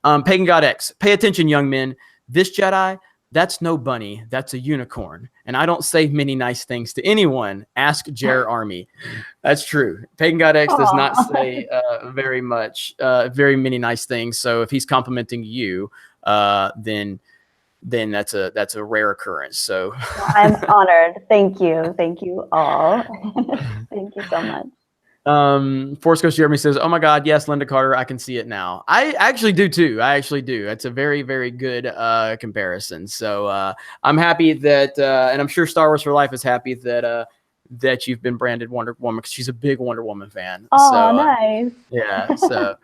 Pagan God X, pay attention, young men. This Jedi, that's no bunny. That's a unicorn. And I don't say many nice things to anyone. Ask Jer Army. That's true. Pagan God X does not say very many nice things. So if he's complimenting you, then that's a rare occurrence. So I'm honored. Thank you all. Thank you so much. Force Coast Jeremy says, oh my God, yes, Linda Carter, I can see it now. I actually do too. It's a very, very good comparison. So I'm happy that and I'm sure Star Wars for Life is happy that you've been branded Wonder Woman, because she's a big Wonder Woman fan. Oh, so, nice. Yeah. So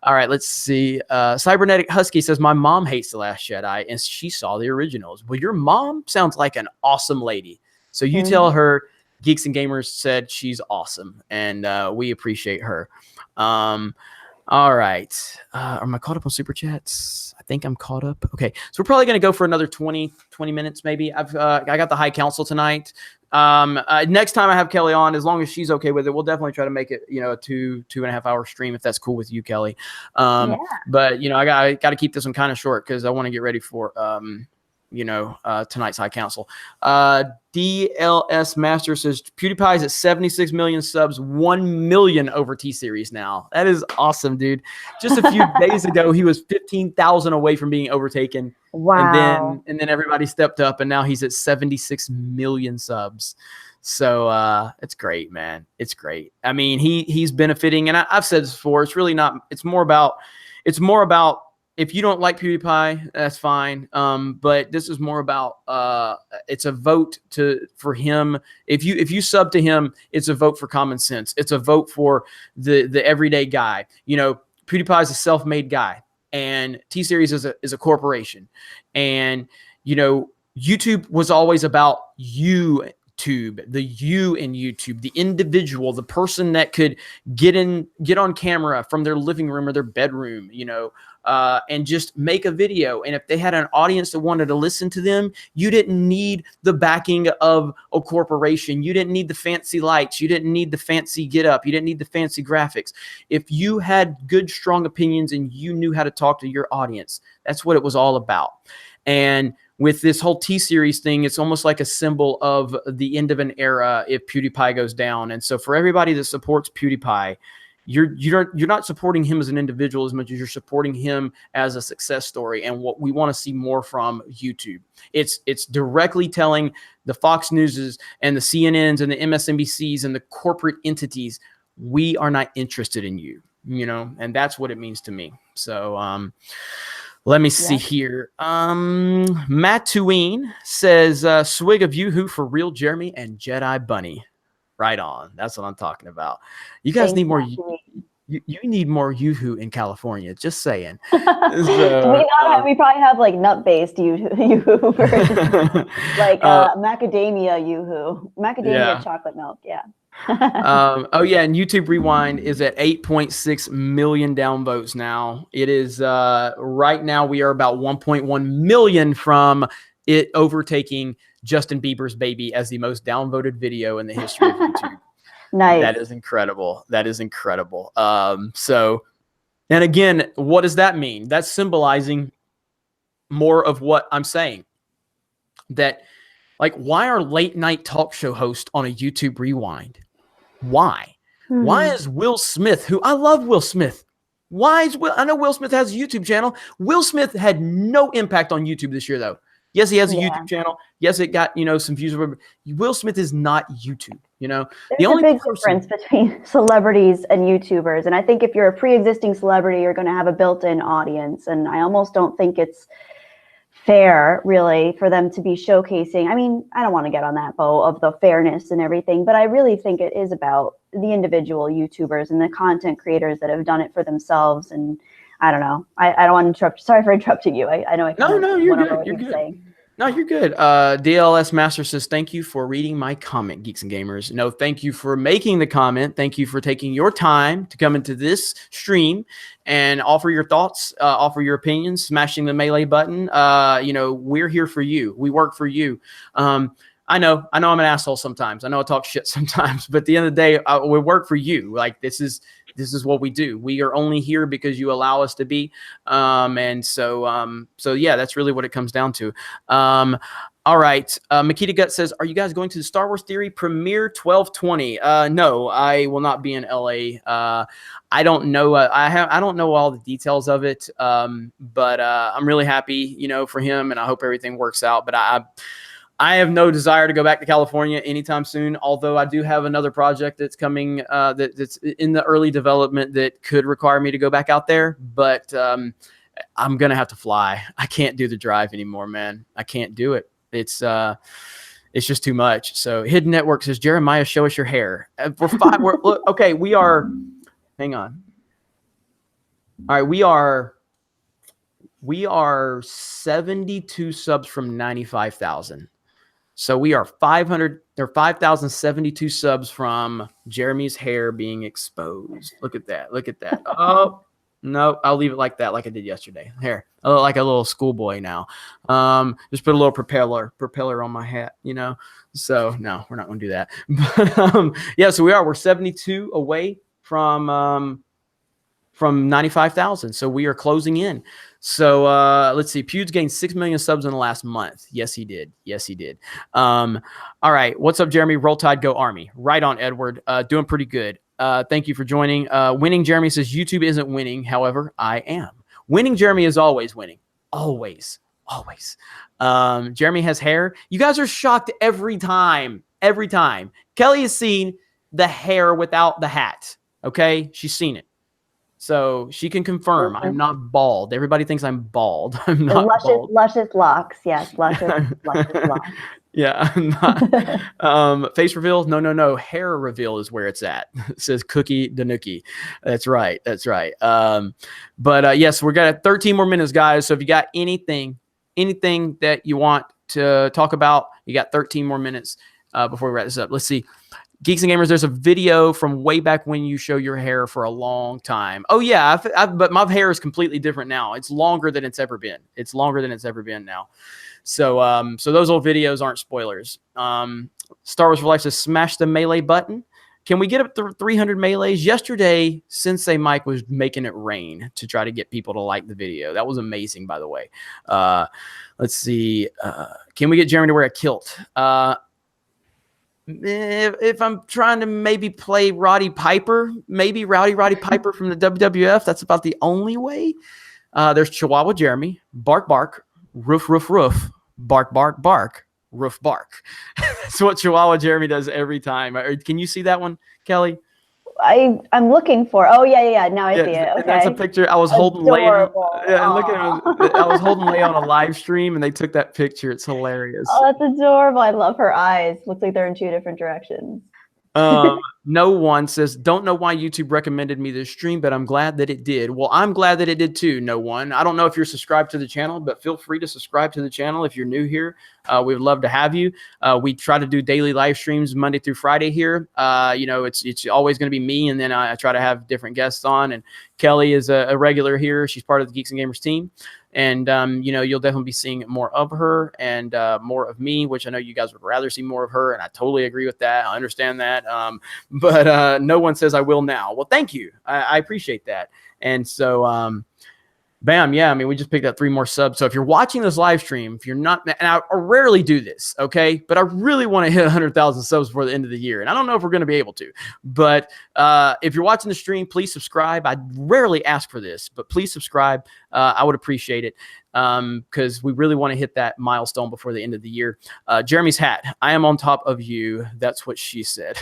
all right, let's see. Cybernetic Husky says, my mom hates The Last Jedi and she saw the originals. Well, your mom sounds like an awesome lady. So you tell her Geeks and Gamers said she's awesome, and we appreciate her. All right. Am I caught up on Super Chats? I think I'm caught up. Okay. So we're probably going to go for another 20 minutes maybe. I got the High Council tonight. Next time I have Kelly on, as long as she's okay with it, we'll definitely try to make it, a 2.5 hour stream if that's cool with you, Kelly. But I got to keep this one kind of short because I want to get ready for tonight's High Council. DLS Master says PewDiePie is at 76 million subs, 1 million over T-Series now. That is awesome, dude. Just a few days ago, he was 15,000 away from being overtaken. Wow. And then everybody stepped up, and now he's at 76 million subs. So it's great, man. It's great. I mean, he's benefiting, and I've said this before. It's really not. It's more about. If you don't like PewDiePie, that's fine. But this is more about it's a vote for him. If you sub to him, it's a vote for common sense. It's a vote for the everyday guy. PewDiePie is a self-made guy, and T-Series is a corporation. And YouTube was always about YouTube, the you in YouTube, the individual, the person that could get on camera from their living room or their bedroom, and just make a video. And if they had an audience that wanted to listen to them, you didn't need the backing of a corporation. You didn't need the fancy lights. You didn't need the fancy get up. You didn't need the fancy graphics. If you had good, strong opinions and you knew how to talk to your audience, that's what it was all about. And with this whole T-Series thing, it's almost like a symbol of the end of an era if PewDiePie goes down. And so for everybody that supports PewDiePie, you're not supporting him as an individual as much as you're supporting him as a success story, and what we want to see more from YouTube. It's directly telling the Fox Newses and the CNNs and the MSNBCs and the corporate entities, we are not interested in you, and that's what it means to me. So let me see here. Matt Tueen says, swig of Yoo-Hoo for real, Jeremy and Jedi Bunny. Right on. That's what I'm talking about. You guys need more. You need more Yoo-Hoo in California. Just saying. So, we probably have like nut-based Yoo-Hoo version, like macadamia Yoo-Hoo, macadamia chocolate milk. Yeah. And YouTube Rewind is at 8.6 million downvotes now. It is right now we are about 1.1 million from it overtaking Justin Bieber's Baby as the most downvoted video in the history of YouTube. Nice. That is incredible. That is incredible. So, and again, what does that mean? That's symbolizing more of what I'm saying. That, like, why are late night talk show hosts on a YouTube Rewind? Why? Why is Will Smith, who I love Will Smith, why is Will? I know Will Smith has a YouTube channel. Will Smith had no impact on YouTube this year, though. Yes, he has a YouTube channel. Yes, it got, some views. Will Smith is not YouTube, There's a big difference between celebrities and YouTubers. And I think if you're a pre-existing celebrity, you're going to have a built-in audience. And I almost don't think it's fair, really, for them to be showcasing. I mean, I don't want to get on that bow of the fairness and everything, but I really think it is about the individual YouTubers and the content creators that have done it for themselves. And I don't know. I don't want to interrupt. Sorry for interrupting you. I know I No, you're good. You're good. Saying. No, you're good. DLS Master says, thank you for reading my comment, Geeks and Gamers. No, thank you for making the comment. Thank you for taking your time to come into this stream and offer your thoughts, offer your opinions, smashing the melee button. We're here for you. We work for you. I know I'm an asshole sometimes. I know I talk shit sometimes, but at the end of the day, we work for you. Like, this is what we do. We are only here because you allow us to be. So yeah, that's really what it comes down to. All right. Makita Gut says, are you guys going to the Star Wars Theory premiere 12/20? No, I will not be in LA. I don't know. I don't know all the details of it. But I'm really happy, for him, and I hope everything works out. But I have no desire to go back to California anytime soon, although I do have another project that's coming that's in the early development that could require me to go back out there. But I'm going to have to fly. I can't do the drive anymore, man. I can't do it. It's just too much. So Hidden Network says, Jeremiah, show us your hair. Okay, we are, hang on. All right, we are 72 subs from 95,000. So we are 5,072 subs from Jeremy's hair being exposed. Look at that. Look at that. Oh, no, I'll leave it like that, like I did yesterday. Hair. I look like a little schoolboy now. Just put a little propeller on my hat, So no, we're not going to do that. But yeah, so we're 72 away from 95,000. So we are closing in. So let's see. Pewds gained 6 million subs in the last month. Yes, he did. All right. What's up, Jeremy? Roll Tide, go Army. Right on, Edward. Doing pretty good. Thank you for joining. Winning Jeremy says, YouTube isn't winning. However, I am. Winning Jeremy is always winning. Always. Jeremy has hair. You guys are shocked every time. Kelly has seen the hair without the hat. Okay? She's seen it. So she can confirm I'm not bald. Everybody thinks I'm bald. I'm not bald. Luscious locks. Yes, luscious locks. Yeah, I'm not. Face reveal? No. Hair reveal is where it's at. It says Cookie Danuki. That's right. Yes, we're got 13 more minutes, guys. So if you got anything that you want to talk about, you got 13 more minutes before we wrap this up. Let's see. Geeks and Gamers, there's a video from way back when you show your hair for a long time. Oh, yeah, but my hair is completely different now. It's longer than it's ever been. Now. So those old videos aren't spoilers. Star Wars for Life says, smash the melee button. Can we get up to 300 melees? Yesterday, Sensei Mike was making it rain to try to get people to like the video. That was amazing, by the way. Let's see. Can we get Jeremy to wear a kilt? If I'm trying to maybe play Roddy Piper, maybe Rowdy Piper from the WWF, that's about the only way. There's Chihuahua Jeremy, bark, bark, roof, roof, roof, bark, bark, bark, roof, bark. That's what Chihuahua Jeremy does every time. Can you see that one, Kelly? I'm looking for. Oh yeah. Now I see it. Okay. That's a picture. I was holding Leia. Yeah, look at it. I was holding Leia on a live stream, and they took that picture. It's hilarious. Oh, that's adorable. I love her eyes. Looks like they're in two different directions. No one says, don't know why YouTube recommended me this stream, but I'm glad that it did. Well, I'm glad that it did too. No one. I don't know if you're subscribed to the channel, but feel free to subscribe to the channel if you're new here. We would love to have you. We try to do daily live streams Monday through Friday here. It's always going to be me, and then I try to have different guests on. And Kelly is a regular here. She's part of the Geeks and Gamers team. And, you'll definitely be seeing more of her and more of me, which I know you guys would rather see more of her. And I totally agree with that. I understand that. But no one says I will now. Well, thank you. I appreciate that. And so, bam. Yeah. I mean, we just picked up 3 more subs. So if you're watching this live stream, if you're not, and I rarely do this, okay, but I really want to hit 100,000 subs before the end of the year. And I don't know if we're going to be able to, but if you're watching the stream, please subscribe. I rarely ask for this, but please subscribe. I would appreciate it because we really want to hit that milestone before the end of the year. Jeremy's hat. I am on top of you. That's what she said.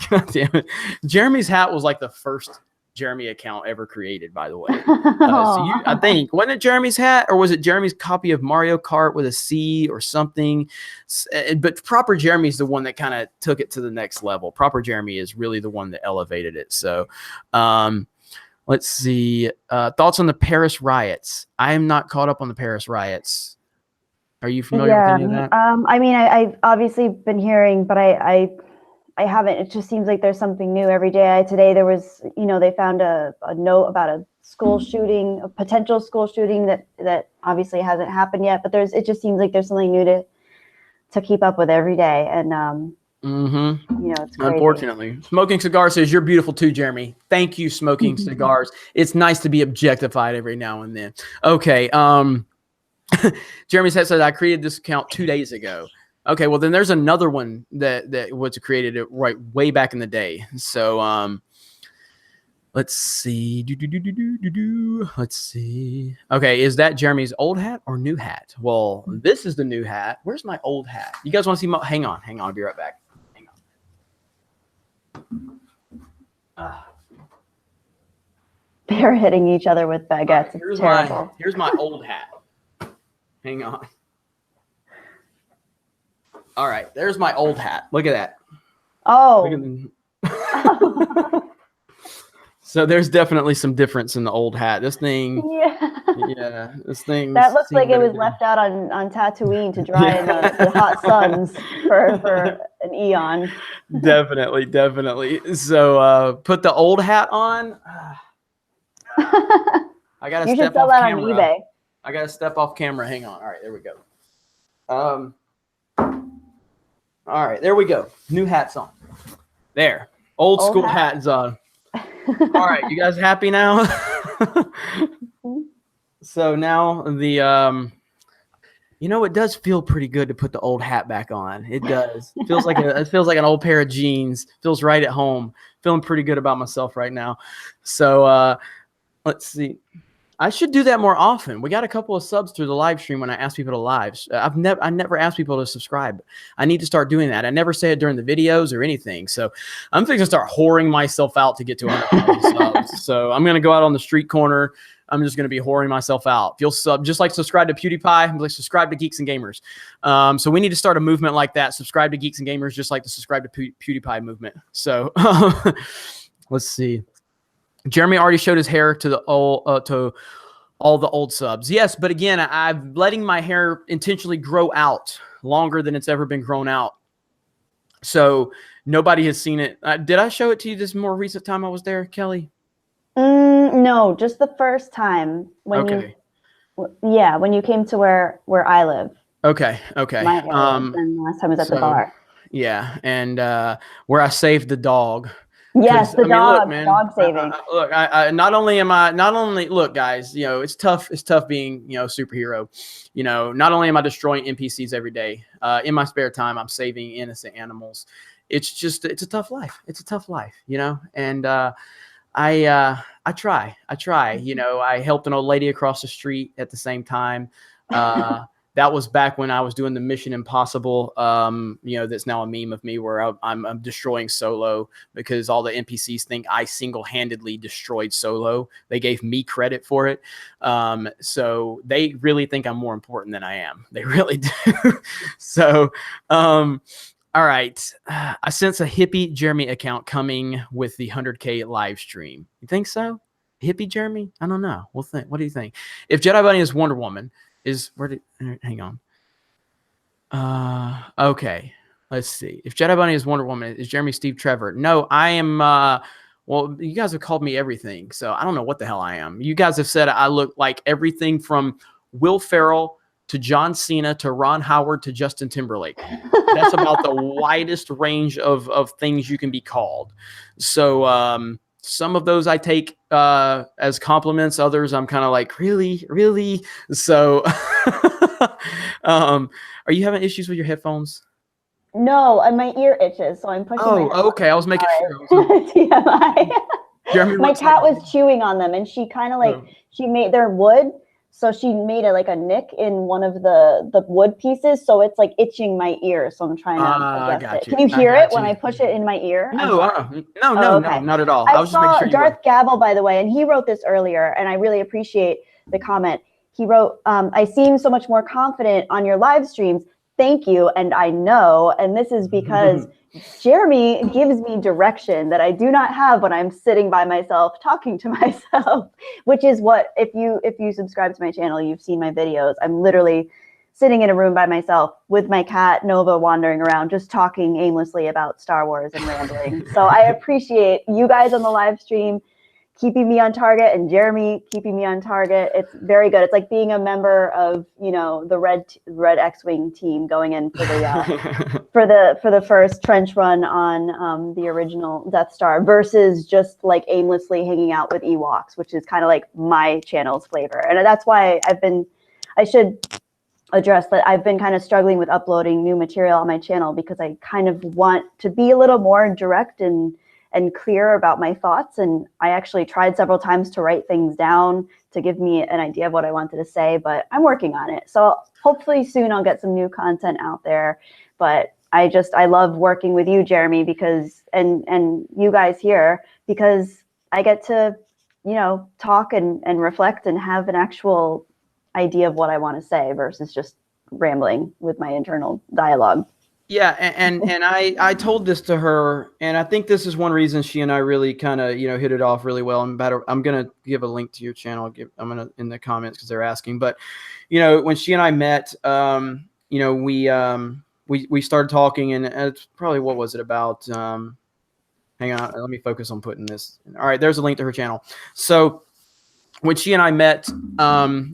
God damn it. Jeremy's hat was like the first Jeremy account ever created, by the way. I think, wasn't it Jeremy's hat, or was it Jeremy's copy of Mario Kart with a C or something? But proper Jeremy's the one that kind of took it to the next level. Proper Jeremy is really the one that elevated it. So let's see. Thoughts on the Paris riots? I am not caught up on the Paris riots. Are you familiar with any of that? I mean, I've obviously been hearing, but I haven't. It just seems like there's something new every day. Today there was, they found a note about a school shooting, a potential school shooting that obviously hasn't happened yet. But it just seems like there's something new to keep up with every day. And it's crazy. Unfortunately, Smoking Cigar says you're beautiful too, Jeremy. Thank you, Smoking Cigars. It's nice to be objectified every now and then. Okay. Jeremy said I created this account 2 days ago. Okay, well then there's another one that was created right way back in the day. So let's see. Let's see. Okay, is that Jeremy's old hat or new hat? Well, this is the new hat. Where's my old hat? You guys want to see my? Hang on. I'll be right back. Hang on. They're hitting each other with baguettes. It's terrible. Here's my old hat. Hang on. All right, there's my old hat. Look at that. Oh. So there's definitely some difference in the old hat. This thing. Yeah. This thing. That looks like it was left out on Tatooine to dry in the hot suns for an eon. Definitely. So put the old hat on. I gotta. You should sell that on eBay. I gotta step off camera. Hang on. All right, there we go. All right, there we go. New hat's on. There. Old school hat is on. All right, you guys happy now? So now it does feel pretty good to put the old hat back on. It does. It feels like an old pair of jeans. Feels right at home. Feeling pretty good about myself right now. So let's see. I should do that more often. We got a couple of subs through the live stream when I ask people to live. I never asked people to subscribe. I need to start doing that. I never say it during the videos or anything. So I'm thinking to start whoring myself out to get to 100,000 subs. So I'm going to go out on the street corner. I'm just going to be whoring myself out. If you'll just like subscribe to PewDiePie, I'm like subscribe to Geeks and Gamers. So we need to start a movement like that. Subscribe to Geeks and Gamers, just like the subscribe to PewDiePie movement. So let's see. Jeremy already showed his hair to all the old subs. Yes, but again, I'm letting my hair intentionally grow out longer than it's ever been grown out. So nobody has seen it. Did I show it to you this more recent time I was there, Kelly? No, just the first time when you came to where I live. Okay. And the last time was at the bar. Yeah, and where I saved the dog. Yes, dog saving. Look, I not only look, guys, it's tough being, superhero. Not only am I destroying NPCs every day, in my spare time, I'm saving innocent animals. It's a tough life. And I try. I helped an old lady across the street at the same time. That was back when I was doing the Mission Impossible, that's now a meme of me where I'm destroying Solo because all the NPCs think I single-handedly destroyed Solo. They gave me credit for it. So they really think I'm more important than I am. They really do. So, all right. I sense a hippie Jeremy account coming with the 100K live stream. You think so? Hippie Jeremy? I don't know. We'll think. What do you think? If Jedi Bunny is Wonder Woman, hang on. Okay. Let's see. If Jedi Bunny is Wonder Woman, is Jeremy Steve Trevor? No, I am Well, you guys have called me everything, so I don't know what the hell I am. You guys have said I look like everything from Will Ferrell to John Cena to Ron Howard to Justin Timberlake. That's about the widest range of things you can be called. So some of those I take as compliments. Others I'm kind of like, really, really. So, are you having issues with your headphones? No, and my ear itches, so I'm pushing my headphones. Oh, okay. I was making sure. TMI. Jeremy My looks cat like was chewing on them, and she kind of like Oh. she made their wood, so she made like a nick in one of the wood pieces, so it's like itching my ear. So I'm trying to I adjust got it. you. Can you I hear got it when you. I push it in my ear? No, no, Oh, no, okay. not at all. I I was just making saw sure you Darth were. Gabble, by the way, and he wrote this earlier, and I really appreciate the comment. He wrote, "I seem so much more confident on your live streams. Thank you, and I know." And this is because Jeremy gives me direction that I do not have when I'm sitting by myself talking to myself, which is what, if you subscribe to my channel, you've seen my videos. I'm literally sitting in a room by myself with my cat Nova wandering around, just talking aimlessly about Star Wars and rambling. So I appreciate you guys on the live stream keeping me on target and Jeremy keeping me on target. It's very good. It's like being a member of, the red X-Wing team going in for the for the first trench run on the original Death Star versus just like aimlessly hanging out with Ewoks, which is kind of like my channel's flavor. And that's why I should address that I've been kind of struggling with uploading new material on my channel, because I kind of want to be a little more direct and clear about my thoughts. And I actually tried several times to write things down to give me an idea of what I wanted to say, but I'm working on it. So hopefully soon I'll get some new content out there. But I love working with you, Jeremy, because, and you guys here, because I get to, talk and reflect and have an actual idea of what I want to say versus just rambling with my internal dialogue. Yeah, and I told this to her, and I think this is one reason she and I really kind of hit it off really well. I'm gonna give a link to your channel. I'm gonna in the comments because they're asking. But when she and I met, we started talking, and it's probably, what was it about? Hang on, let me focus on putting this. All right, there's a link to her channel. So when she and I met,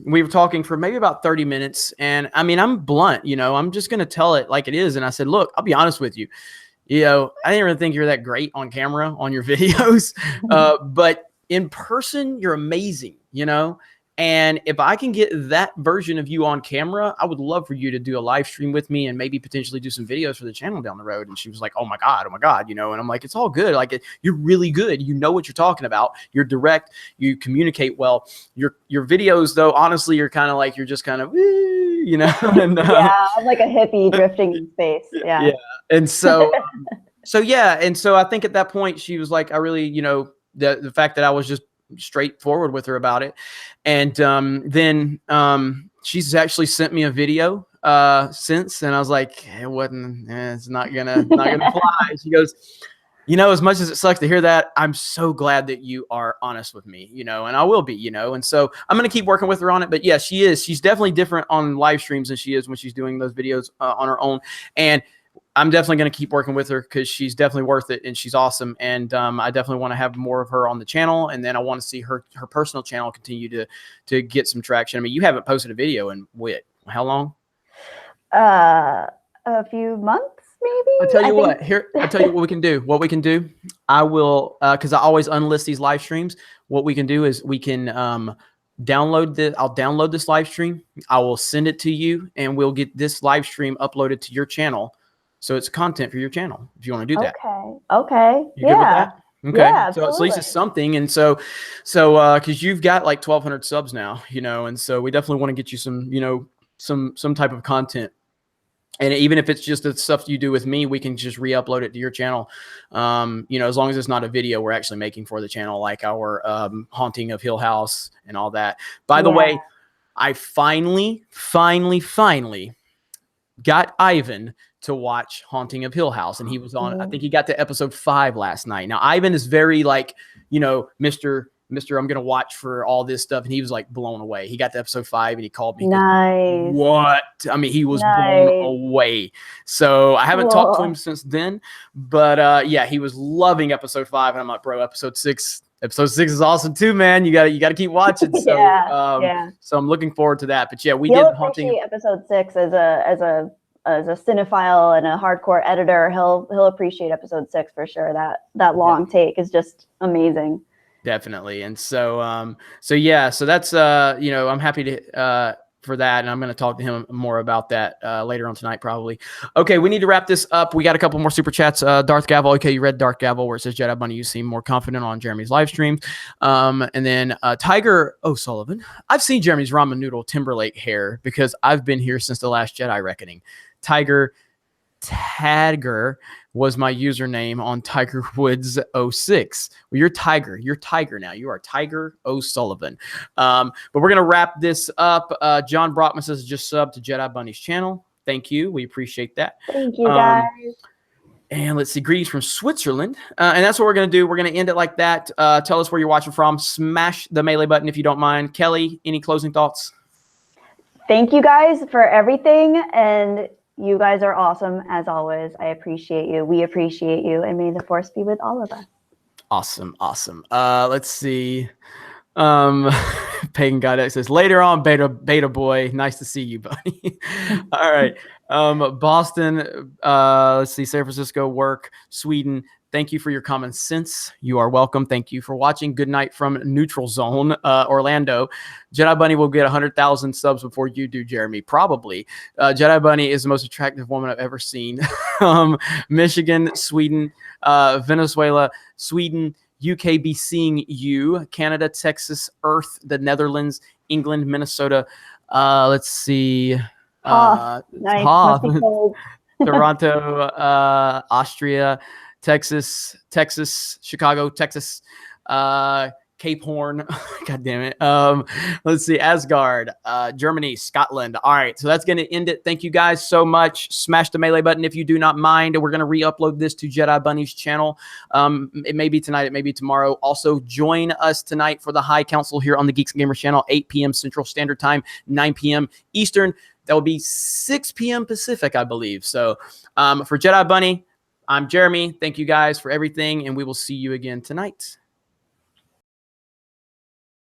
we were talking for maybe about 30 minutes. And I mean, I'm blunt, I'm just going to tell it like it is. And I said, look, I'll be honest with you. I didn't really think you're that great on camera on your videos. But in person, you're amazing, And if I can get that version of you on camera, I would love for you to do a live stream with me and maybe potentially do some videos for the channel down the road. And she was like, oh my God, and I'm like, it's all good. Like, you're really good. You know what you're talking about. You're direct. You communicate well. Your videos, though, honestly, you're kind of like, you're just kind of, and, yeah, I'm like a hippie drifting in space. Yeah. Yeah. And so, And so I think at that point she was like, I really, the fact that I was just straightforward with her about it. And then she's actually sent me a video since, and I was like, it's not gonna fly. She goes, as much as it sucks to hear that, I'm so glad that you are honest with me, and I will be, and so I'm going to keep working with her on it. But yeah, she's definitely different on live streams than she is when she's doing those videos on her own. And I'm definitely going to keep working with her because she's definitely worth it and she's awesome. And I definitely want to have more of her on the channel. And then I want to see her personal channel continue to get some traction. I mean, you haven't posted a video in how long? A few months, maybe. I'll tell you what we can do. What we can do, I will, because I always unlist these live streams. What we can do is we can I'll download this live stream. I will send it to you, and we'll get this live stream uploaded to your channel. So it's content for your channel if you want to do that. Okay. You good with that? Okay. Yeah, so at least it's something. And so because you've got like 1,200 subs now, and so we definitely want to get you some, some type of content. And even if it's just the stuff you do with me, we can just re-upload it to your channel. As long as it's not a video we're actually making for the channel, like our Haunting of Hill House and all that. By the way, I finally got Ivan to watch Haunting of Hill House, and he was on, I think he got to episode 5 last night. Now, Ivan is very like, Mr. Mr. I'm going to watch for all this stuff. And he was like blown away. He got to episode 5 and he called me. Nice. What? I mean, he was blown away. So I haven't talked to him since then, but yeah, he was loving episode 5. And I'm like, bro, episode 6 is awesome too, man. You gotta keep watching. So, so I'm looking forward to that. But yeah, He'll appreciate episode 6 as a cinephile and a hardcore editor. He'll appreciate episode 6 for sure. That long take is just amazing. Definitely. And so, so that's I'm happy to for that, and I'm going to talk to him more about that later on tonight, probably. Okay, we need to wrap this up. We got a couple more super chats. Darth Gavel, okay, you read Darth Gavel where it says Jedi Bunny, you seem more confident on Jeremy's live stream. And then Tiger O'Sullivan, I've seen Jeremy's ramen noodle Timberlake hair because I've been here since the last Jedi Reckoning. Tiger Tagger was my username on Tiger Woods 06. Well, you're Tiger now. You are Tiger O'Sullivan. But we're going to wrap this up. John Brockman says just subbed to Jedi Bunny's channel. Thank you. We appreciate that. Thank you, guys. And let's see, greetings from Switzerland. And that's what we're going to do. We're going to end it like that. Tell us where you're watching from. Smash the melee button if you don't mind. Kelly, any closing thoughts? Thank you guys for everything. And you guys are awesome, as always. I appreciate you. We appreciate you. And may the force be with all of us. Awesome. Let's see. Pagan God says, later on, beta boy. Nice to see you, buddy. All right. Boston, let's see, San Francisco, work, Sweden. Thank you for your common sense. You are welcome. Thank you for watching. Good night from Neutral Zone, Orlando. Jedi Bunny will get 100,000 subs before you do, Jeremy. Probably. Jedi Bunny is the most attractive woman I've ever seen. Michigan, Sweden, Venezuela, Sweden, UK be seeing you, Canada, Texas, Earth, the Netherlands, England, Minnesota. Let's see. Nice. Must be cold. Toronto, Austria, Texas, Chicago, Texas, Cape Horn. God damn it. Let's see. Asgard, Germany, Scotland. All right. So that's going to end it. Thank you guys so much. Smash the melee button if you do not mind. We're going to re-upload this to Jedi Bunny's channel. It may be tonight. It may be tomorrow. Also, join us tonight for the High Council here on the Geeks and Gamers channel, 8 p.m. Central Standard Time, 9 p.m. Eastern. That will be 6 p.m. Pacific, I believe. So for Jedi Bunny, I'm Jeremy. Thank you guys for everything, and we will see you again tonight.